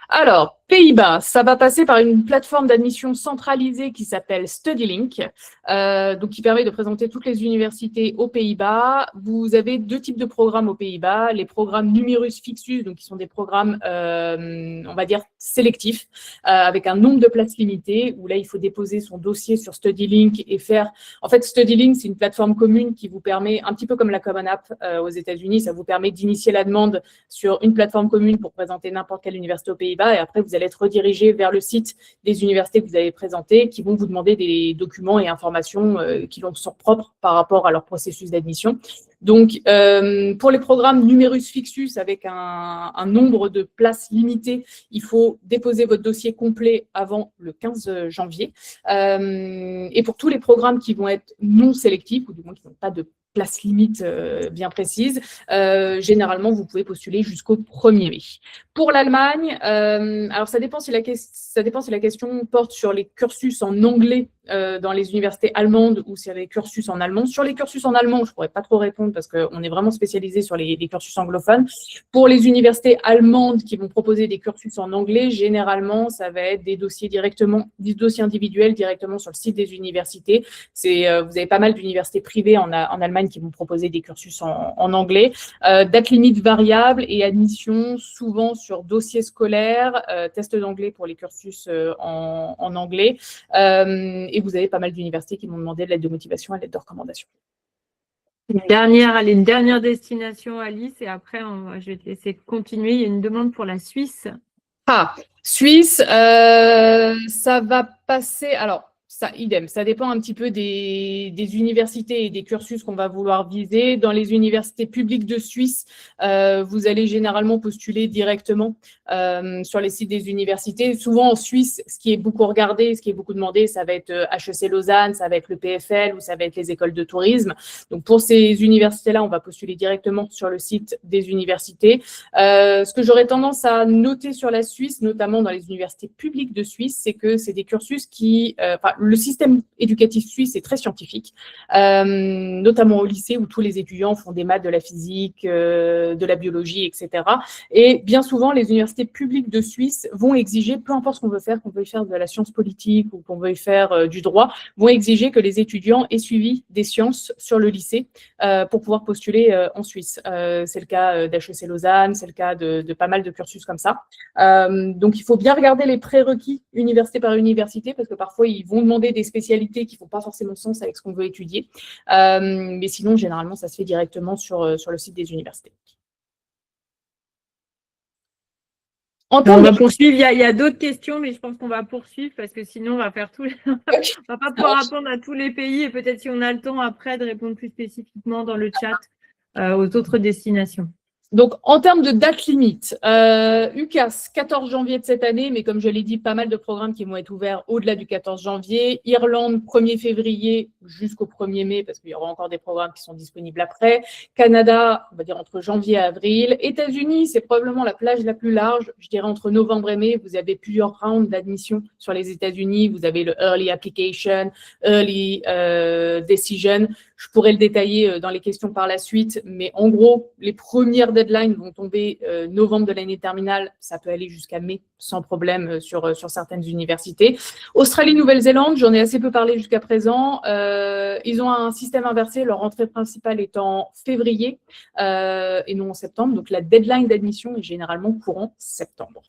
Alors, Pays-Bas, ça va passer par une plateforme d'admission centralisée qui s'appelle StudyLink, donc qui permet de présenter toutes les universités aux Pays-Bas. Vous avez 2 types de programmes aux Pays-Bas, les programmes Numerus Fixus, donc qui sont des programmes, on va dire, sélectifs, avec un nombre de places limitées, où là, il faut déposer son dossier sur StudyLink et faire… En fait, StudyLink, c'est une plateforme commune qui vous permet, un petit peu comme la Common App aux États-Unis, ça vous permet d'initier la demande sur une plateforme commune pour présenter n'importe quelle université aux Pays-Bas, et après, vous allez être redirigé vers le site des universités que vous avez présentées, qui vont vous demander des documents et informations qui leur sont propres par rapport à leur processus d'admission. Donc, pour les programmes Numerus Fixus, avec un nombre de places limitées, il faut déposer votre dossier complet avant le 15 janvier. Et pour tous les programmes qui vont être non sélectifs, ou du moins qui n'ont pas de place limite bien précise, généralement, vous pouvez postuler jusqu'au 1er mai. Pour l'Allemagne, alors ça dépend si la question porte sur les cursus en anglais dans les universités allemandes ou sur les cursus en allemand. Sur les cursus en allemand, je ne pourrais pas trop répondre parce qu'on est vraiment spécialisé sur les cursus anglophones. Pour les universités allemandes qui vont proposer des cursus en anglais, généralement, ça va être des dossiers individuels directement sur le site des universités. Vous avez pas mal d'universités privées en Allemagne qui vont proposer des cursus en anglais. Date limite variable et admission souvent sur dossier scolaire, test d'anglais pour les cursus en anglais. Et vous avez pas mal d'universités qui m'ont demandé de l'aide de motivation et de l'aide de recommandation. Une dernière destination, Alice, et après, je vais te laisser continuer. Il y a une demande pour la Suisse. Ah, Suisse, ça va passer… Alors, ça, idem, ça dépend un petit peu des universités et des cursus qu'on va vouloir viser. Dans les universités publiques de Suisse, vous allez généralement postuler directement sur les sites des universités. Souvent en Suisse, ce qui est beaucoup regardé, ce qui est beaucoup demandé, ça va être HEC Lausanne, ça va être le PFL ou ça va être les écoles de tourisme. Donc pour ces universités-là, on va postuler directement sur le site des universités. Ce que j'aurais tendance à noter sur la Suisse, notamment dans les universités publiques de Suisse, c'est que c'est des cursus qui… le système éducatif suisse est très scientifique, notamment au lycée où tous les étudiants font des maths, de la physique, de la biologie, etc. Et bien souvent, les universités publiques de Suisse vont exiger, peu importe ce qu'on veut faire, qu'on veuille faire de la science politique ou qu'on veuille faire du droit, vont exiger que les étudiants aient suivi des sciences sur le lycée pour pouvoir postuler en Suisse. C'est le cas d'HEC Lausanne, c'est le cas de pas mal de cursus comme ça. Donc, il faut bien regarder les prérequis université par université parce que parfois, ils vont demander des spécialités qui ne font pas forcément sens avec ce qu'on veut étudier. Mais sinon, généralement, ça se fait directement sur le site des universités. On va poursuivre. Il y a d'autres questions, mais je pense qu'on va poursuivre parce que sinon, on va faire on va pas pouvoir répondre à tous les pays et peut-être si on a le temps après de répondre plus spécifiquement dans le chat aux autres destinations. Donc, en termes de date limite, UCAS, 14 janvier de cette année, mais comme je l'ai dit, pas mal de programmes qui vont être ouverts au-delà du 14 janvier. Irlande, 1er février jusqu'au 1er mai, parce qu'il y aura encore des programmes qui sont disponibles après. Canada, on va dire entre janvier et avril. États-Unis, c'est probablement la plage la plus large. Je dirais entre novembre et mai, vous avez plusieurs rounds d'admission sur les États-Unis. Vous avez le Early Application, Early Decision. Je pourrais le détailler dans les questions par la suite, mais en gros, les premières deadlines vont tomber novembre de l'année terminale. Ça peut aller jusqu'à mai sans problème sur certaines universités. Australie, Nouvelle-Zélande, j'en ai assez peu parlé jusqu'à présent. Ils ont un système inversé, leur entrée principale est en février et non en septembre. Donc, la deadline d'admission est généralement courant septembre.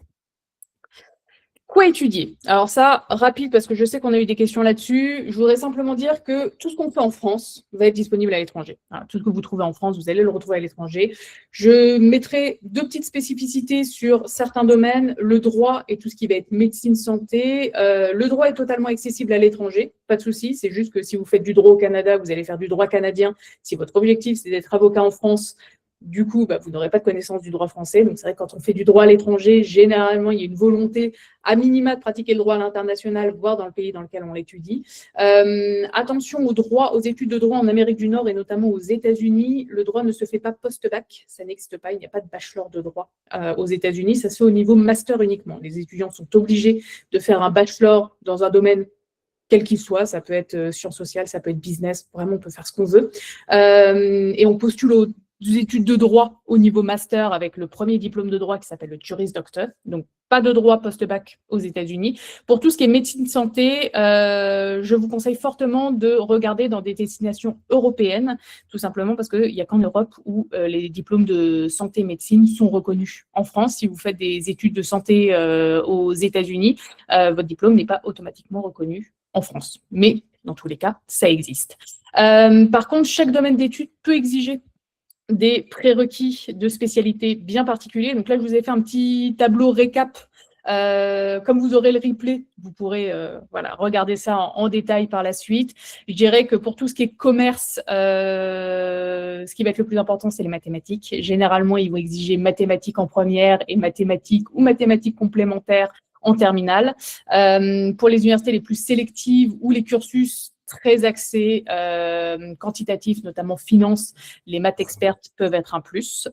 Quoi étudier? Alors ça, rapide, parce que je sais qu'on a eu des questions là-dessus. Je voudrais simplement dire que tout ce qu'on fait en France va être disponible à l'étranger. Voilà, tout ce que vous trouvez en France, vous allez le retrouver à l'étranger. Je mettrai 2 petites spécificités sur certains domaines, le droit et tout ce qui va être médecine, santé. Le droit est totalement accessible à l'étranger, pas de souci. C'est juste que si vous faites du droit au Canada, vous allez faire du droit canadien. Si votre objectif, c'est d'être avocat en France, du coup, vous n'aurez pas de connaissance du droit français. Donc, c'est vrai que quand on fait du droit à l'étranger, généralement, il y a une volonté à minima de pratiquer le droit à l'international, voire dans le pays dans lequel on l'étudie. Attention aux études de droit en Amérique du Nord et notamment aux États-Unis. Le droit ne se fait pas post-bac, ça n'existe pas. Il n'y a pas de bachelor de droit aux États-Unis. Ça se fait au niveau master uniquement. Les étudiants sont obligés de faire un bachelor dans un domaine quel qu'il soit, ça peut être sciences sociales, ça peut être business, vraiment on peut faire ce qu'on veut. Et on postule aux études de droit au niveau master avec le premier diplôme de droit qui s'appelle le Juris Doctor, donc pas de droit post-bac aux États-Unis. Pour tout ce qui est médecine santé, je vous conseille fortement de regarder dans des destinations européennes, tout simplement parce qu'il n'y a qu'en Europe où les diplômes de santé et médecine sont reconnus. En France, si vous faites des études de santé aux États-Unis, votre diplôme n'est pas automatiquement reconnu en France. Mais dans tous les cas, ça existe. Par contre, chaque domaine d'études peut exiger des prérequis de spécialité bien particuliers. Donc là, je vous ai fait un petit tableau récap. Comme vous aurez le replay, vous pourrez regarder ça en détail par la suite. Je dirais que pour tout ce qui est commerce, ce qui va être le plus important, c'est les mathématiques. Généralement, ils vont exiger mathématiques en première et mathématiques ou mathématiques complémentaires en terminale. Pour les universités les plus sélectives ou les cursus très axés quantitatifs, notamment finance, les maths expertes peuvent être un plus.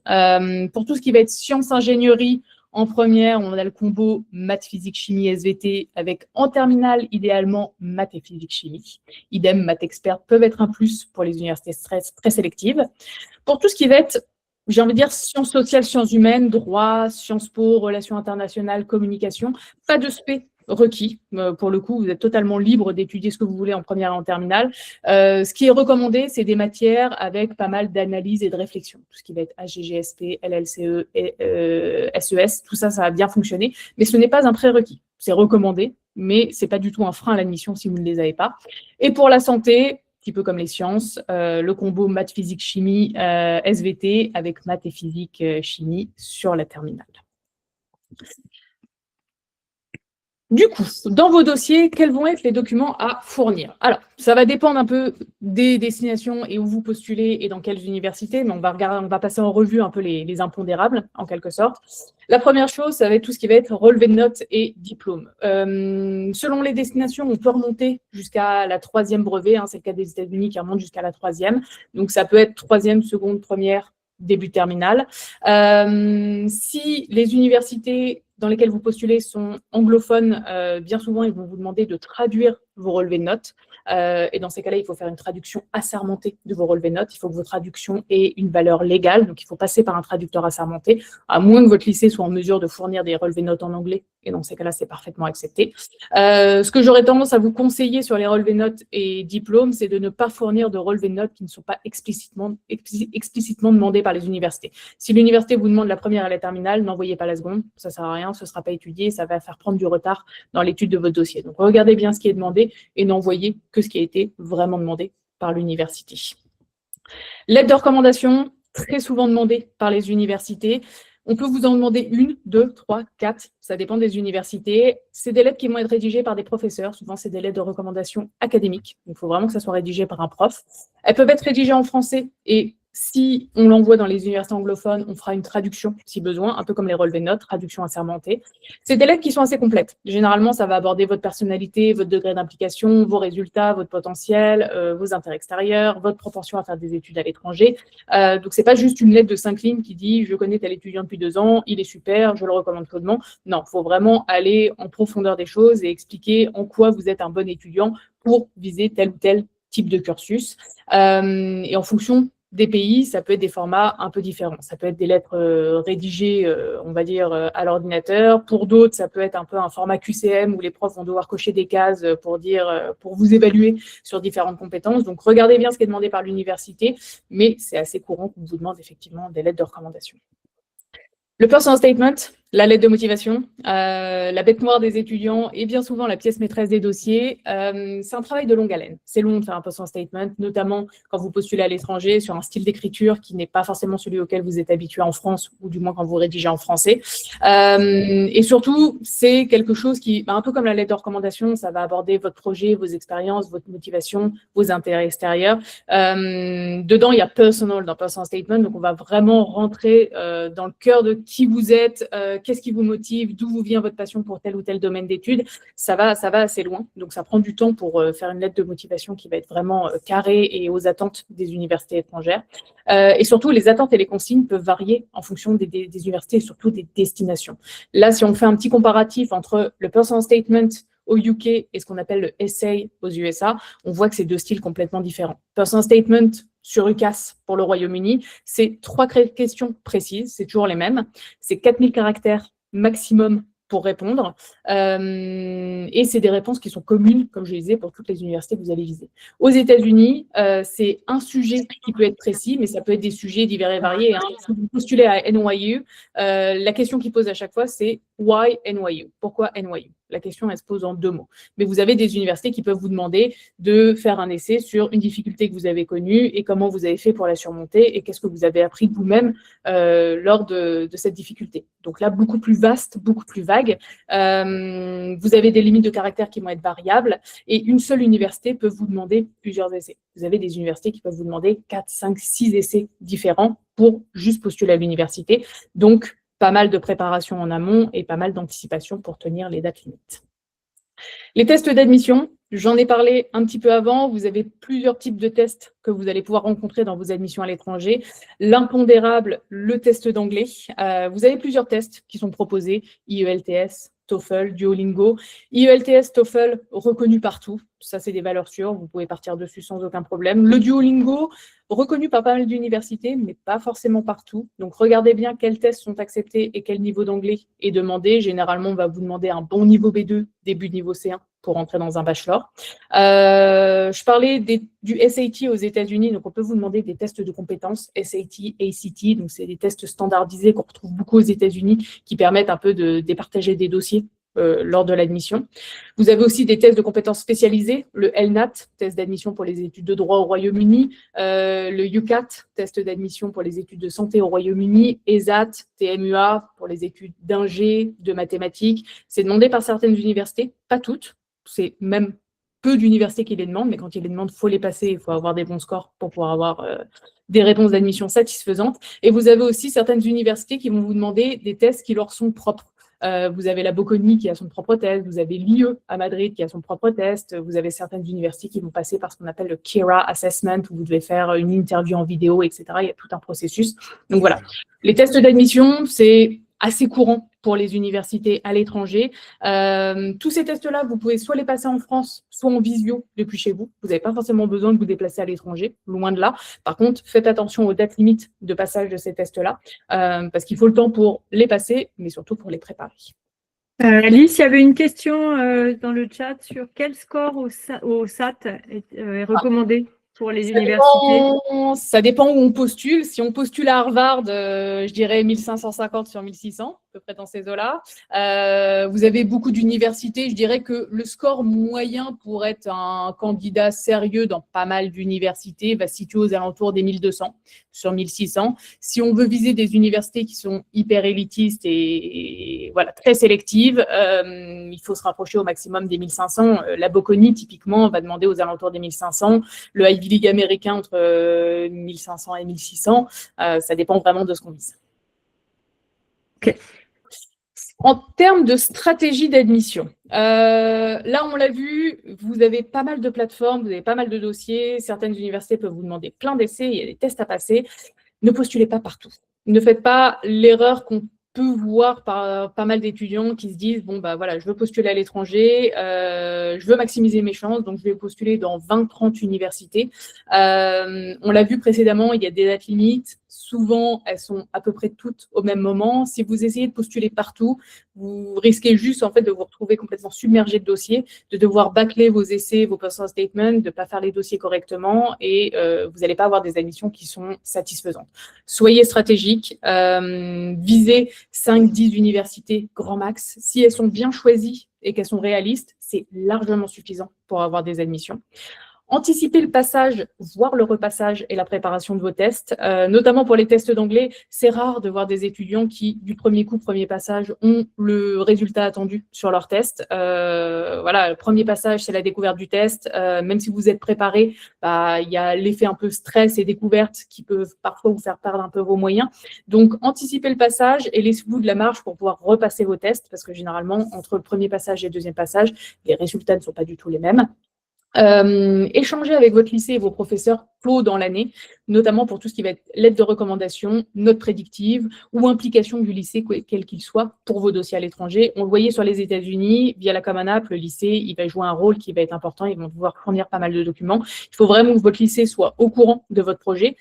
Pour tout ce qui va être sciences ingénierie, en première, on a le combo maths, physique, chimie, SVT, avec en terminale, idéalement, maths et physique, chimie. Idem, maths expertes peuvent être un plus pour les universités très sélectives. Pour tout ce qui va être, j'ai envie de dire, sciences sociales, sciences humaines, droit, Sciences Po, relations internationales, communication, pas de spé requis. Pour le coup, vous êtes totalement libre d'étudier ce que vous voulez en première et en terminale. Ce qui est recommandé, c'est des matières avec pas mal d'analyse et de réflexion. Tout ce qui va être HGGSP, LLCE, SES, tout ça, ça va bien fonctionner. Mais ce n'est pas un prérequis. C'est recommandé, mais ce n'est pas du tout un frein à l'admission si vous ne les avez pas. Et pour la santé, un petit peu comme les sciences, le combo maths, physique, chimie, SVT, avec maths et physique, chimie sur la terminale. Du coup, dans vos dossiers, quels vont être les documents à fournir? Alors, ça va dépendre un peu des destinations et où vous postulez et dans quelles universités, mais on va passer en revue un peu les impondérables, en quelque sorte. La première chose, ça va être tout ce qui va être relevé de notes et diplôme. Selon les destinations, on peut remonter jusqu'à la 3e brevet, c'est le cas des États-Unis qui remonte jusqu'à la 3e. Donc, ça peut être 3e, seconde, première, début de terminale. Si les universités dans lesquelles vous postulez sont anglophones, bien souvent, ils vont vous demander de traduire vos relevés de notes. Et dans ces cas-là, il faut faire une traduction assermentée de vos relevés de notes. Il faut que vos traductions aient une valeur légale. Donc, il faut passer par un traducteur assermenté, à moins que votre lycée soit en mesure de fournir des relevés de notes en anglais. Et dans ces cas-là, c'est parfaitement accepté. Ce que j'aurais tendance à vous conseiller sur les relevés de notes et diplômes, c'est de ne pas fournir de relevés de notes qui ne sont pas explicitement demandés par les universités. Si l'université vous demande la première et la terminale, n'envoyez pas la seconde. Ça ne sert à rien, ce ne sera pas étudié, ça va faire prendre du retard dans l'étude de votre dossier. Donc, regardez bien ce qui est demandé et n'envoyez que ce qui a été vraiment demandé par l'université. Lettre de recommandation, très souvent demandée par les universités. On peut vous en demander 1, 2, 3, 4, ça dépend des universités. C'est des lettres qui vont être rédigées par des professeurs. Souvent, c'est des lettres de recommandation académiques. Il faut vraiment que ça soit rédigé par un prof. Elles peuvent être rédigées en français et Si on l'envoie dans les universités anglophones, on fera une traduction si besoin, un peu comme les relevés de notes, traduction assermentée. C'est des lettres qui sont assez complètes. Généralement, ça va aborder votre personnalité, votre degré d'implication, vos résultats, votre potentiel, vos intérêts extérieurs, votre propension à faire des études à l'étranger. Donc, c'est pas juste une lettre de 5 lignes qui dit « Je connais tel étudiant depuis 2 ans, il est super, je le recommande chaudement ». Non, il faut vraiment aller en profondeur des choses et expliquer en quoi vous êtes un bon étudiant pour viser tel ou tel type de cursus. Et en fonction des pays, ça peut être des formats un peu différents. Ça peut être des lettres rédigées, on va dire, à l'ordinateur. Pour d'autres, ça peut être un peu un format QCM où les profs vont devoir cocher des cases pour vous évaluer sur différentes compétences. Donc, regardez bien ce qui est demandé par l'université, mais c'est assez courant qu'on vous demande effectivement des lettres de recommandation. Le personal statement, la lettre de motivation, la bête noire des étudiants et bien souvent la pièce maîtresse des dossiers, c'est un travail de longue haleine. C'est long de faire un personal statement, notamment quand vous postulez à l'étranger sur un style d'écriture qui n'est pas forcément celui auquel vous êtes habitué en France, ou du moins quand vous rédigez en français. Et surtout, c'est quelque chose qui, un peu comme la lettre de recommandation, ça va aborder votre projet, vos expériences, votre motivation, vos intérêts extérieurs. Dedans, il y a personal dans personal statement, donc on va vraiment rentrer dans le cœur de qui vous êtes, qu'est-ce qui vous motive, d'où vous vient votre passion pour tel ou tel domaine d'études. Ça va assez loin, donc ça prend du temps pour faire une lettre de motivation qui va être vraiment carrée et aux attentes des universités étrangères. Et surtout, les attentes et les consignes peuvent varier en fonction des universités et surtout des destinations. Là, si on fait un petit comparatif entre le personal statement au UK et ce qu'on appelle le essay aux USA, on voit que c'est 2 styles complètement différents. Personal statement sur UCAS pour le Royaume-Uni, c'est 3 questions précises, c'est toujours les mêmes. C'est 4000 caractères maximum pour répondre. Et c'est des réponses qui sont communes, comme je le disais, pour toutes les universités que vous allez viser. Aux États-Unis, c'est un sujet qui peut être précis, mais ça peut être des sujets divers et variés. Hein. Si vous postulez à NYU, la question qu'ils posent à chaque fois, c'est « Why NYU ?» Pourquoi NYU? La question, elle se pose en 2 mots. Mais vous avez des universités qui peuvent vous demander de faire un essai sur une difficulté que vous avez connue et comment vous avez fait pour la surmonter et qu'est-ce que vous avez appris de vous-même lors de cette difficulté. Donc là, beaucoup plus vaste, beaucoup plus vague. Vous avez des limites de caractère qui vont être variables et une seule université peut vous demander plusieurs essais. Vous avez des universités qui peuvent vous demander 4, 5, 6 essais différents pour juste postuler à l'université. Donc, pas mal de préparation en amont et pas mal d'anticipation pour tenir les dates limites. Les tests d'admission, j'en ai parlé un petit peu avant. Vous avez plusieurs types de tests que vous allez pouvoir rencontrer dans vos admissions à l'étranger. L'impondérable, le test d'anglais. Vous avez plusieurs tests qui sont proposés, IELTS, TOEFL, Duolingo. IELTS, TOEFL, reconnu partout. Ça, c'est des valeurs sûres. Vous pouvez partir dessus sans aucun problème. Le Duolingo, reconnu par pas mal d'universités, mais pas forcément partout. Donc, regardez bien quels tests sont acceptés et quel niveau d'anglais est demandé. Généralement, on va vous demander un bon niveau B2, début de niveau C1 pour entrer dans un bachelor. Je parlais du SAT aux États-Unis, donc on peut vous demander des tests de compétences, SAT, ACT, donc c'est des tests standardisés qu'on retrouve beaucoup aux États-Unis qui permettent un peu de départager des dossiers lors de l'admission. Vous avez aussi des tests de compétences spécialisés, le LNAT, test d'admission pour les études de droit au Royaume-Uni, le UCAT, test d'admission pour les études de santé au Royaume-Uni, ESAT, TMUA pour les études d'ingé, de mathématiques. C'est demandé par certaines universités, pas toutes, c'est même peu d'universités qui les demandent, mais quand ils les demandent, il faut les passer, il faut avoir des bons scores pour pouvoir avoir des réponses d'admission satisfaisantes. Et vous avez aussi certaines universités qui vont vous demander des tests qui leur sont propres. Vous avez la Bocconi qui a son propre test, vous avez l'IE à Madrid qui a son propre test, vous avez certaines universités qui vont passer par ce qu'on appelle le KIRA Assessment, où vous devez faire une interview en vidéo, etc. Il y a tout un processus. Donc voilà, les tests d'admission, c'est assez courant pour les universités à l'étranger. Tous ces tests-là, vous pouvez soit les passer en France, soit en visio depuis chez vous. Vous n'avez pas forcément besoin de vous déplacer à l'étranger, loin de là. Par contre, faites attention aux dates limites de passage de ces tests-là, parce qu'il faut le temps pour les passer, mais surtout pour les préparer. Alice, il y avait une question dans le chat sur quel score au SAT est recommandé pour les universités. Ça dépend où on postule. Si on postule à Harvard, je dirais 1550 sur 1600, à peu près dans ces eaux-là. Vous avez beaucoup d'universités. Je dirais que le score moyen pour être un candidat sérieux dans pas mal d'universités va se situer aux alentours des 1200 sur 1600. Si on veut viser des universités qui sont hyper élitistes et voilà, très sélective. Il faut se rapprocher au maximum des 1500. La Bocconi, typiquement, va demander aux alentours des 1500. Le Ivy League américain, entre 1500 et 1600. Ça dépend vraiment de ce qu'on vise. Ok. En termes de stratégie d'admission, là, on l'a vu, vous avez pas mal de plateformes, vous avez pas mal de dossiers. Certaines universités peuvent vous demander plein d'essais, il y a des tests à passer. Ne postulez pas partout. Ne faites pas l'erreur qu'on peut voir par pas mal d'étudiants qui se disent, bon, bah voilà, je veux postuler à l'étranger, je veux maximiser mes chances, donc je vais postuler dans 20-30 universités. On l'a vu précédemment, il y a des dates limites. Souvent, elles sont à peu près toutes au même moment. Si vous essayez de postuler partout, vous risquez juste en fait de vous retrouver complètement submergé de dossiers, de devoir bâcler vos essais, vos personal statements, de ne pas faire les dossiers correctement et vous n'allez pas avoir des admissions qui sont satisfaisantes. Soyez stratégique, visez 5-10 universités grand max. Si elles sont bien choisies et qu'elles sont réalistes, c'est largement suffisant pour avoir des admissions. Anticipez le passage, voire le repassage et la préparation de vos tests, notamment pour les tests d'anglais. C'est rare de voir des étudiants qui, du premier coup, premier passage, ont le résultat attendu sur leur test. Voilà, le premier passage, c'est la découverte du test. Même si vous êtes préparé, bah, il y a l'effet un peu stress et découverte qui peuvent parfois vous faire perdre un peu vos moyens. Donc, anticipez le passage et laissez-vous de la marge pour pouvoir repasser vos tests, parce que généralement, entre le premier passage et le deuxième passage, les résultats ne sont pas du tout les mêmes. Échanger avec votre lycée et vos professeurs tôt dans l'année, notamment pour tout ce qui va être lettre de recommandation, note prédictive ou implication du lycée, quel qu'il soit, pour vos dossiers à l'étranger. On le voyait sur les États-Unis, via la Common App, le lycée, il va jouer un rôle qui va être important, ils vont devoir fournir pas mal de documents. Il faut vraiment que votre lycée soit au courant de votre projet,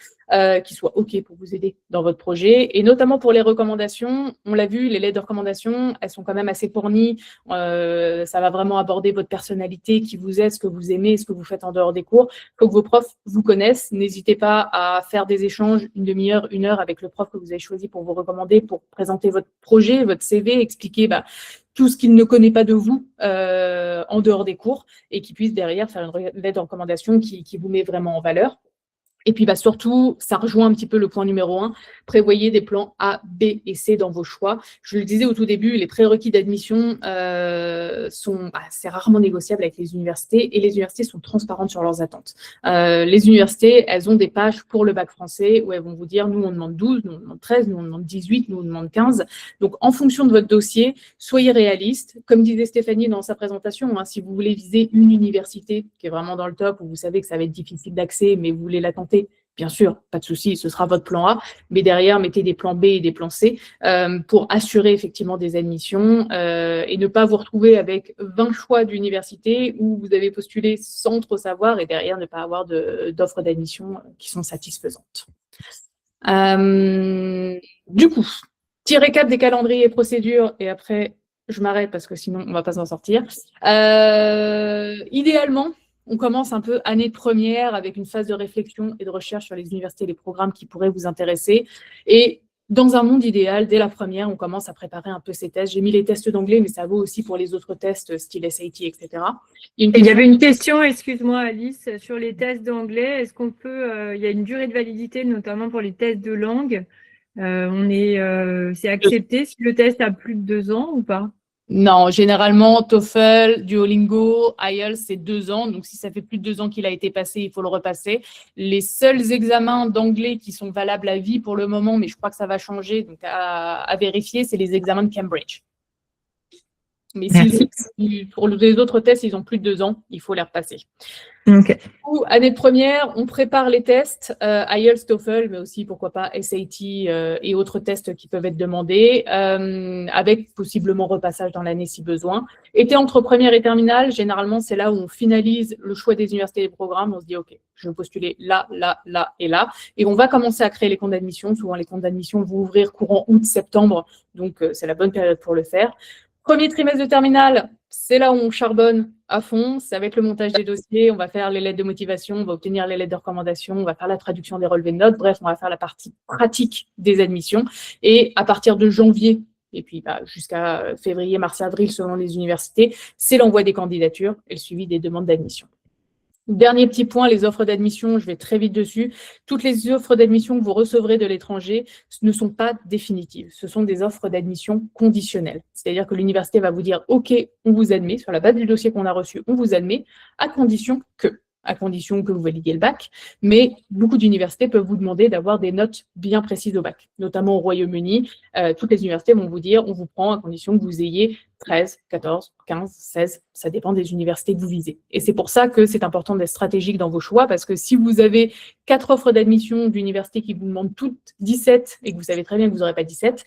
qu'il soit OK pour vous aider dans votre projet. Et notamment pour les recommandations, on l'a vu, les lettres de recommandation, elles sont quand même assez fournies. Ça va vraiment aborder votre personnalité, qui vous êtes, ce que vous aimez, ce que vous faites en dehors des cours. Il faut que vos profs vous connaissent. N'hésitez pas à faire des échanges, une demi-heure, 1 heure avec le prof que vous avez choisi pour vous recommander, pour présenter votre projet, votre CV, expliquer tout ce qu'il ne connaît pas de vous en dehors des cours et qui puisse derrière faire une lettre de recommandation qui vous met vraiment en valeur. Et puis surtout, ça rejoint un petit peu le point numéro 1, prévoyez des plans A, B et C dans vos choix. Je le disais au tout début, les prérequis d'admission c'est rarement négociable avec les universités et les universités sont transparentes sur leurs attentes. Les universités, elles ont des pages pour le bac français où elles vont vous dire, nous on demande 12, nous on demande 13, nous on demande 18, nous on demande 15. Donc en fonction de votre dossier, soyez réaliste. Comme disait Stéphanie dans sa présentation, si vous voulez viser une université qui est vraiment dans le top, où vous savez que ça va être difficile d'accès, mais vous voulez la tenter, bien sûr, pas de souci, ce sera votre plan A, mais derrière, mettez des plans B et des plans C pour assurer effectivement des admissions et ne pas vous retrouver avec 20 choix d'université où vous avez postulé sans trop savoir et derrière ne pas avoir d'offres d'admission qui sont satisfaisantes. Du coup, petit récap des calendriers et procédures et après, je m'arrête parce que sinon, on ne va pas s'en sortir. Idéalement, on commence un peu année de première avec une phase de réflexion et de recherche sur les universités et les programmes qui pourraient vous intéresser. Et dans un monde idéal, dès la première, on commence à préparer un peu ces tests. J'ai mis les tests d'anglais, mais ça vaut aussi pour les autres tests, style SAT, etc. Il y avait une question, excuse-moi Alice, sur les tests d'anglais. Est-ce qu'on peut, il y a une durée de validité, notamment pour les tests de langue. C'est accepté si le test a plus de 2 ans ou pas? Non, généralement, TOEFL, Duolingo, IELTS, c'est 2 ans. Donc, si ça fait plus de 2 ans qu'il a été passé, il faut le repasser. Les seuls examens d'anglais qui sont valables à vie pour le moment, mais je crois que ça va changer, donc à vérifier, c'est les examens de Cambridge. Mais pour les autres tests, ils ont plus de 2 ans, il faut les repasser. Okay. Année de première, on prépare les tests, IELTS, TOEFL, mais aussi, pourquoi pas, SAT et autres tests qui peuvent être demandés, avec possiblement repassage dans l'année si besoin. Été entre première et terminale, généralement, c'est là où on finalise le choix des universités et des programmes. On se dit, OK, je vais postuler là, là, là et là. Et on va commencer à créer les comptes d'admission. Souvent, les comptes d'admission vont ouvrir courant août-septembre, donc c'est la bonne période pour le faire. Premier trimestre de terminale, c'est là où on charbonne à fond, c'est avec le montage des dossiers, on va faire les lettres de motivation, on va obtenir les lettres de recommandation, on va faire la traduction des relevés de notes, bref, on va faire la partie pratique des admissions. Et à partir de janvier, et puis jusqu'à février, mars, avril, selon les universités, c'est l'envoi des candidatures et le suivi des demandes d'admission. Dernier petit point, les offres d'admission, je vais très vite dessus. Toutes les offres d'admission que vous recevrez de l'étranger ne sont pas définitives. Ce sont des offres d'admission conditionnelles. C'est-à-dire que l'université va vous dire « Ok, on vous admet, sur la base du dossier qu'on a reçu, on vous admet, à condition que… » à condition que vous validiez le bac, mais beaucoup d'universités peuvent vous demander d'avoir des notes bien précises au bac, notamment au Royaume-Uni. Toutes les universités vont vous dire on vous prend à condition que vous ayez 13, 14, 15, 16, ça dépend des universités que vous visez. Et c'est pour ça que c'est important d'être stratégique dans vos choix, parce que si vous avez 4 offres d'admission d'universités qui vous demandent toutes 17 et que vous savez très bien que vous n'aurez pas 17,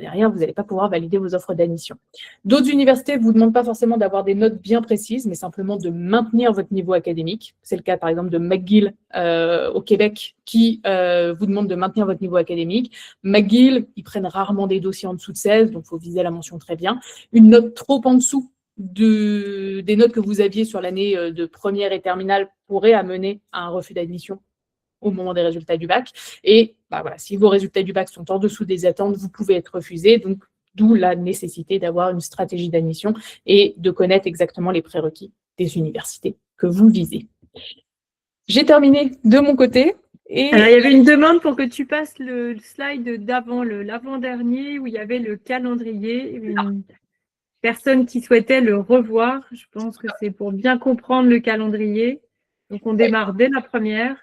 derrière, vous n'allez pas pouvoir valider vos offres d'admission. D'autres universités ne vous demandent pas forcément d'avoir des notes bien précises, mais simplement de maintenir votre niveau académique. C'est le cas, par exemple, de McGill au Québec, qui vous demande de maintenir votre niveau académique. McGill, ils prennent rarement des dossiers en dessous de 16, donc il faut viser la mention très bien. Une note trop en dessous des notes que vous aviez sur l'année de première et terminale pourrait amener à un refus d'admission au moment des résultats du bac. Et voilà, si vos résultats du bac sont en dessous des attentes, vous pouvez être refusé. Donc, d'où la nécessité d'avoir une stratégie d'admission et de connaître exactement les prérequis des universités que vous visez. J'ai terminé de mon côté. Alors, il y avait une demande pour que tu passes le slide d'avant, l'avant-dernier, où il y avait le calendrier. Une personne qui souhaitait le revoir. Je pense que c'est pour bien comprendre le calendrier. Donc, on démarre dès la première.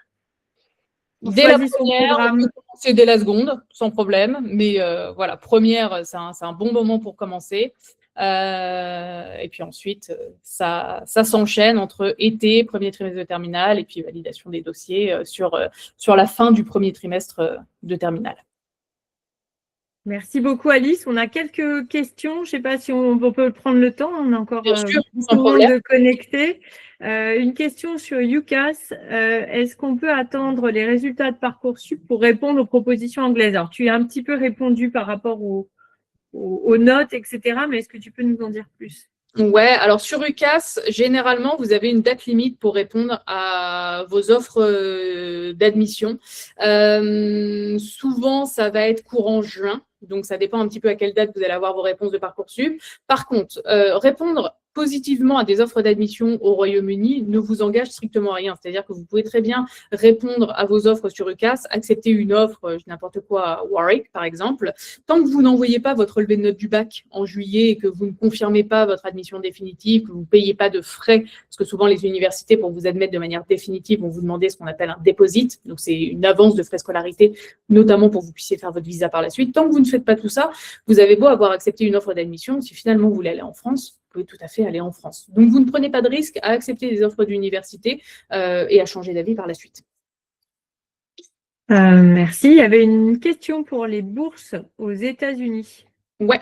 Dès la première, on peut commencer dès la seconde, sans problème. Mais voilà, première, c'est un bon moment pour commencer. Et puis ensuite, ça s'enchaîne entre été, premier trimestre de terminale, et puis validation des dossiers sur la fin du premier trimestre de terminale. Merci beaucoup, Alice. On a quelques questions. Je ne sais pas si on peut prendre le temps. On a encore Bien sûr, beaucoup de monde de connecter. Une question sur UCAS. Est-ce qu'on peut attendre les résultats de Parcoursup pour répondre aux propositions anglaises? Alors, tu as un petit peu répondu par rapport aux notes, etc. Mais est-ce que tu peux nous en dire plus? Ouais, alors sur UCAS, généralement, vous avez une date limite pour répondre à vos offres d'admission. Souvent, ça va être courant juin. Donc, ça dépend un petit peu à quelle date vous allez avoir vos réponses de Parcoursup. Par contre, répondre positivement à des offres d'admission au Royaume-Uni ne vous engage strictement à rien. C'est-à-dire que vous pouvez très bien répondre à vos offres sur UCAS, accepter une offre, n'importe quoi, à Warwick, par exemple. Tant que vous n'envoyez pas votre relevé de notes du bac en juillet et que vous ne confirmez pas votre admission définitive, que vous ne payez pas de frais, parce que souvent les universités, pour vous admettre de manière définitive, vont vous demander ce qu'on appelle un déposit. Donc, c'est une avance de frais scolarité, notamment pour que vous puissiez faire votre visa par la suite. Tant que vous ne faites pas tout ça, vous avez beau avoir accepté une offre d'admission, si finalement vous voulez aller en France, vous pouvez tout à fait aller en France. Donc, vous ne prenez pas de risque à accepter des offres d'université et à changer d'avis par la suite. Merci. Il y avait une question pour les bourses aux États-Unis. Ouais.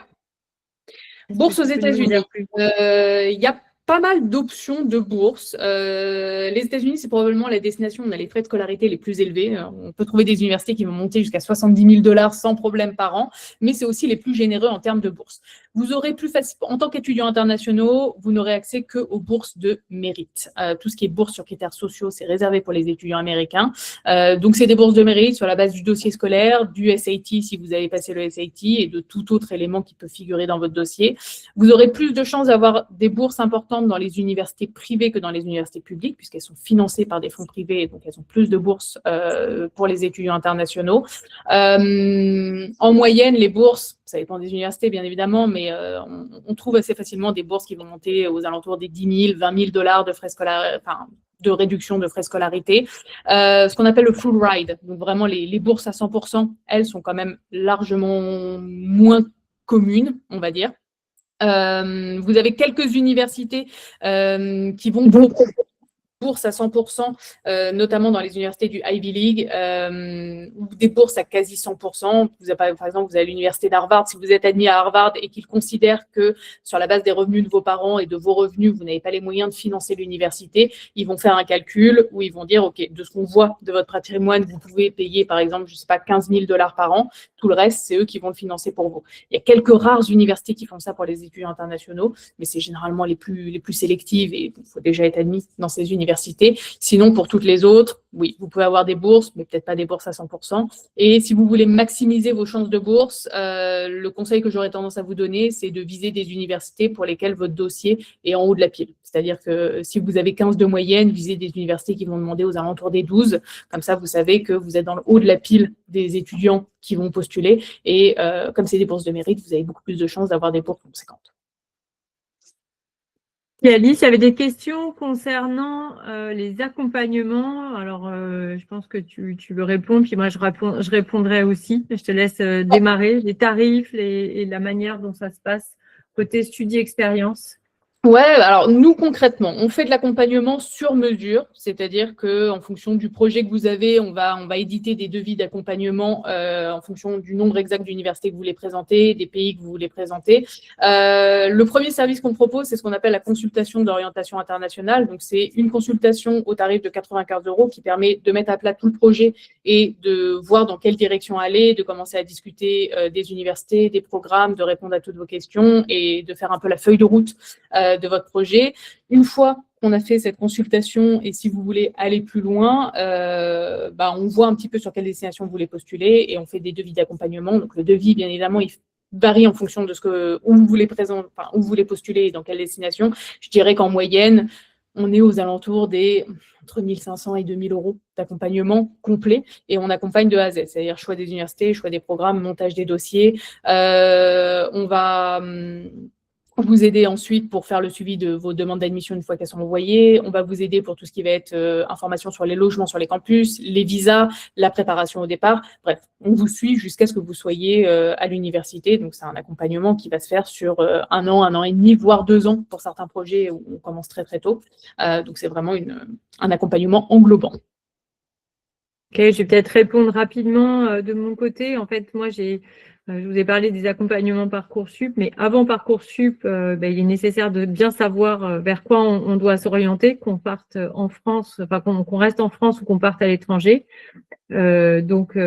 Bourse aux États-Unis. Il y a pas mal d'options de bourses. Les États-Unis, c'est probablement la destination où on a les frais de scolarité les plus élevés. On peut trouver des universités qui vont monter jusqu'à 70 000 $ sans problème par an, mais c'est aussi les plus généreux en termes de bourses. Vous aurez plus facile, en tant qu'étudiants internationaux, vous n'aurez accès qu'aux bourses de mérite. Tout ce qui est bourse sur critères sociaux, c'est réservé pour les étudiants américains. Donc, c'est des bourses de mérite sur la base du dossier scolaire, du SAT si vous avez passé le SAT et de tout autre élément qui peut figurer dans votre dossier. Vous aurez plus de chances d'avoir des bourses importantes dans les universités privées que dans les universités publiques, puisqu'elles sont financées par des fonds privés, donc elles ont plus de bourses pour les étudiants internationaux. En moyenne, les bourses, ça dépend des universités bien évidemment, mais on trouve assez facilement des bourses qui vont monter aux alentours des 10 000, 20 000 $ de frais scolaires, enfin, de réduction de frais scolarité. Ce qu'on appelle le full ride, donc vraiment les bourses à 100%, elles sont quand même largement moins communes, on va dire. Vous avez quelques universités qui vont proposer bourses à 100%, notamment dans les universités du Ivy League, ou des bourses à quasi 100%. Vous avez, par exemple, vous avez l'université d'Harvard. Si vous êtes admis à Harvard et qu'ils considèrent que sur la base des revenus de vos parents et de vos revenus, vous n'avez pas les moyens de financer l'université, ils vont faire un calcul où ils vont dire, OK, de ce qu'on voit de votre patrimoine, vous pouvez payer, par exemple, je ne sais pas, 15 000 $ par an. Tout le reste, c'est eux qui vont le financer pour vous. Il y a quelques rares universités qui font ça pour les étudiants internationaux, mais c'est généralement les plus sélectives et il faut déjà être admis dans ces universités universités. Sinon, pour toutes les autres, oui, vous pouvez avoir des bourses, mais peut-être pas des bourses à 100%. Et si vous voulez maximiser vos chances de bourse, le conseil que j'aurais tendance à vous donner, c'est de viser des universités pour lesquelles votre dossier est en haut de la pile. C'est-à-dire que si vous avez 15 de moyenne, visez des universités qui vont demander aux alentours des 12. Comme ça, vous savez que vous êtes dans le haut de la pile des étudiants qui vont postuler. Et comme c'est des bourses de mérite, vous avez beaucoup plus de chances d'avoir des bourses conséquentes. Et Alice, il y avait des questions concernant les accompagnements. Alors, je pense que tu veux répondre, puis moi, je répondrai aussi. Je te laisse démarrer les tarifs et la manière dont ça se passe côté expérience. Ouais, alors nous concrètement, on fait de l'accompagnement sur mesure, c'est-à-dire que en fonction du projet que vous avez, on va éditer des devis d'accompagnement en fonction du nombre exact d'universités que vous voulez présenter, des pays que vous voulez présenter. Le premier service qu'on propose, c'est ce qu'on appelle la consultation d'orientation internationale. Donc c'est une consultation au tarif de 95 € qui permet de mettre à plat tout le projet et de voir dans quelle direction aller, de commencer à discuter des universités, des programmes, de répondre à toutes vos questions et de faire un peu la feuille de route de votre projet. Une fois qu'on a fait cette consultation et si vous voulez aller plus loin, on voit un petit peu sur quelle destination vous voulez postuler et on fait des devis d'accompagnement. Donc le devis, bien évidemment, il varie en fonction de où vous voulez où vous voulez postuler et dans quelle destination. Je dirais qu'en moyenne, on est aux alentours des entre 1 500 et 2 000 € d'accompagnement complet et on accompagne de A à Z, c'est-à-dire choix des universités, choix des programmes, montage des dossiers. On va vous aider ensuite pour faire le suivi de vos demandes d'admission une fois qu'elles sont envoyées. On va vous aider pour tout ce qui va être information sur les logements sur les campus, les visas, la préparation au départ. Bref, on vous suit jusqu'à ce que vous soyez à l'université. Donc, c'est un accompagnement qui va se faire sur 1 an et demi, voire 2 ans pour certains projets où on commence très, très tôt. Donc, c'est vraiment un accompagnement englobant. Ok, je vais peut-être répondre rapidement de mon côté. En fait, moi, je vous ai parlé des accompagnements Parcoursup, mais avant Parcoursup, il est nécessaire de bien savoir vers quoi on doit s'orienter, qu'on parte en France, enfin qu'on reste en France ou qu'on parte à l'étranger. Donc,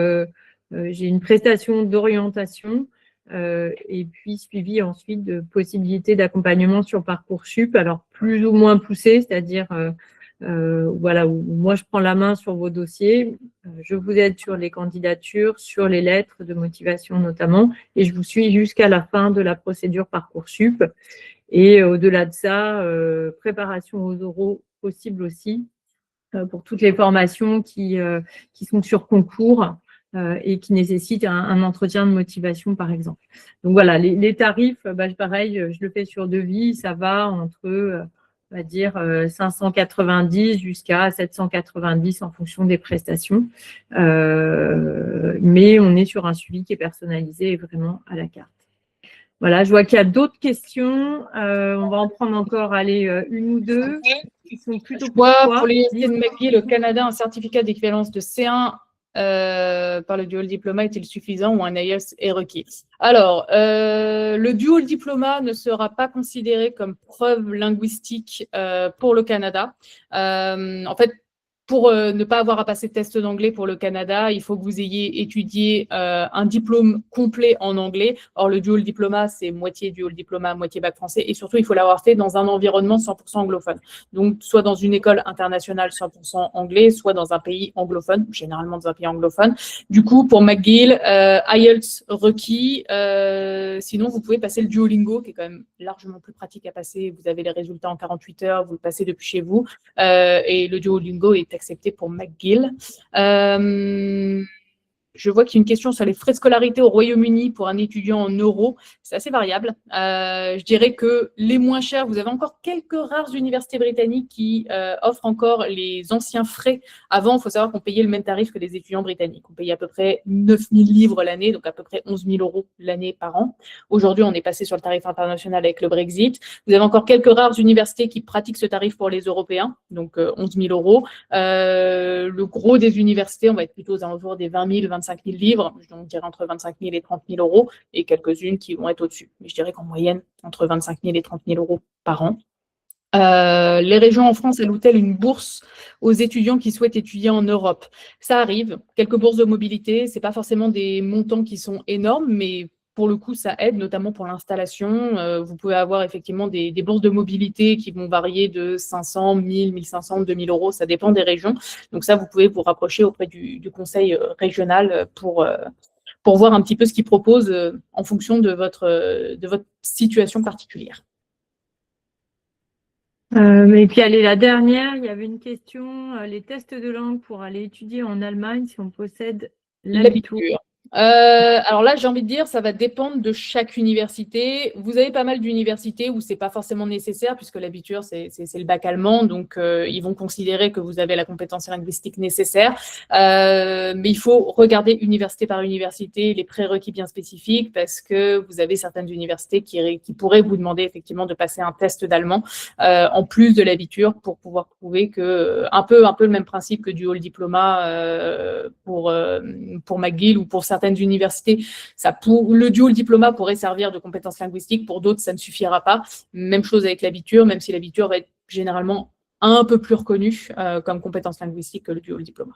j'ai une prestation d'orientation et puis suivi ensuite de possibilités d'accompagnement sur Parcoursup, alors plus ou moins poussé, c'est-à-dire voilà, où moi je prends la main sur vos dossiers, je vous aide sur les candidatures, sur les lettres de motivation notamment, et je vous suis jusqu'à la fin de la procédure Parcoursup. Et au-delà de ça, préparation aux oraux possible aussi pour toutes les formations qui sont sur concours et qui nécessitent un entretien de motivation, par exemple. Donc voilà, les tarifs, pareil, je le fais sur devis, ça va entre on va dire 590 jusqu'à 790 en fonction des prestations. Mais on est sur un suivi qui est personnalisé et vraiment à la carte. Voilà, je vois qu'il y a d'autres questions. On va en prendre encore, une ou deux. Qui sont plutôt pour l'université de McGill au Canada, un certificat d'équivalence de C1 par le dual diplôma est-il suffisant ou un IELTS est requis? Alors, le dual diplôma ne sera pas considéré comme preuve linguistique pour le Canada. En fait, pour ne pas avoir à passer de test d'anglais pour le Canada, il faut que vous ayez étudié un diplôme complet en anglais. Or, le dual diplôma, c'est moitié dual diplôma, moitié bac français. Et surtout, il faut l'avoir fait dans un environnement 100% anglophone. Donc, soit dans une école internationale 100% anglais, soit dans un pays anglophone, généralement dans un pays anglophone. Du coup, pour McGill, IELTS requis. Sinon, vous pouvez passer le Duolingo, qui est quand même largement plus pratique à passer. Vous avez les résultats en 48 heures, vous le passez depuis chez vous. Et le Duolingo est accepté pour McGill. Je vois qu'il y a une question sur les frais de scolarité au Royaume-Uni pour un étudiant en euros. C'est assez variable. Je dirais que les moins chers, vous avez encore quelques rares universités britanniques qui offrent encore les anciens frais. Avant, il faut savoir qu'on payait le même tarif que les étudiants britanniques. On payait à peu près 9 000 livres l'année, donc à peu près 11 000 € l'année par an. Aujourd'hui, on est passé sur le tarif international avec le Brexit. Vous avez encore quelques rares universités qui pratiquent ce tarif pour les Européens, donc 11 000 €. Le gros des universités, on va être plutôt aux alentours des 20 000, 25 000 livres, je dirais entre 25 000 et 30 000 €, et quelques-unes qui vont être au-dessus. Mais je dirais qu'en moyenne, entre 25 000 et 30 000 € par an. Les régions en France allouent-elles une bourse aux étudiants qui souhaitent étudier en Europe? Ça arrive, quelques bourses de mobilité, ce n'est pas forcément des montants qui sont énormes, mais pour le coup, ça aide, notamment pour l'installation. Vous pouvez avoir effectivement des bourses de mobilité qui vont varier de 500, 1000, 1500, 2000 euros, ça dépend des régions. Donc ça, vous pouvez vous rapprocher auprès du conseil régional pour voir un petit peu ce qu'ils proposent en fonction de votre situation particulière. Et puis, allez, la dernière, il y avait une question, les tests de langue pour aller étudier en Allemagne si on possède l'abitur. Alors là, j'ai envie de dire, ça va dépendre de chaque université. Vous avez pas mal d'universités où c'est pas forcément nécessaire, puisque l'abitur, c'est le bac allemand, donc ils vont considérer que vous avez la compétence linguistique nécessaire. Mais il faut regarder université par université les prérequis bien spécifiques, parce que vous avez certaines universités qui pourraient vous demander effectivement de passer un test d'allemand en plus de l'abitur pour pouvoir prouver que un peu le même principe que du Hall Diploma pour McGill ou pour certaines universités, le dual diplôme pourrait servir de compétences linguistiques. Pour d'autres, ça ne suffira pas. Même chose avec l'abitur, même si l'abitur va être généralement un peu plus reconnu comme compétence linguistique que le dual diplôme.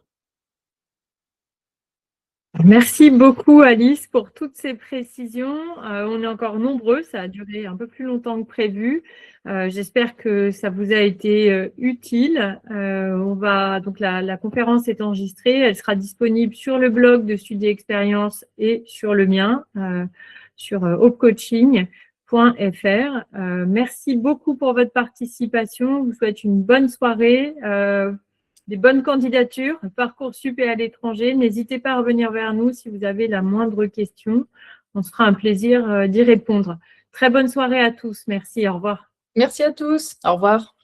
Merci beaucoup, Alice, pour toutes ces précisions. On est encore nombreux, ça a duré un peu plus longtemps que prévu. J'espère que ça vous a été utile. Donc la conférence est enregistrée, elle sera disponible sur le blog de Studi Expérience et sur le mien, sur hopecoaching.fr. Merci beaucoup pour votre participation. Je vous souhaite une bonne soirée. Des bonnes candidatures, Parcoursup et à l'étranger. N'hésitez pas à revenir vers nous si vous avez la moindre question. On se fera un plaisir d'y répondre. Très bonne soirée à tous. Merci, au revoir. Merci à tous. Au revoir.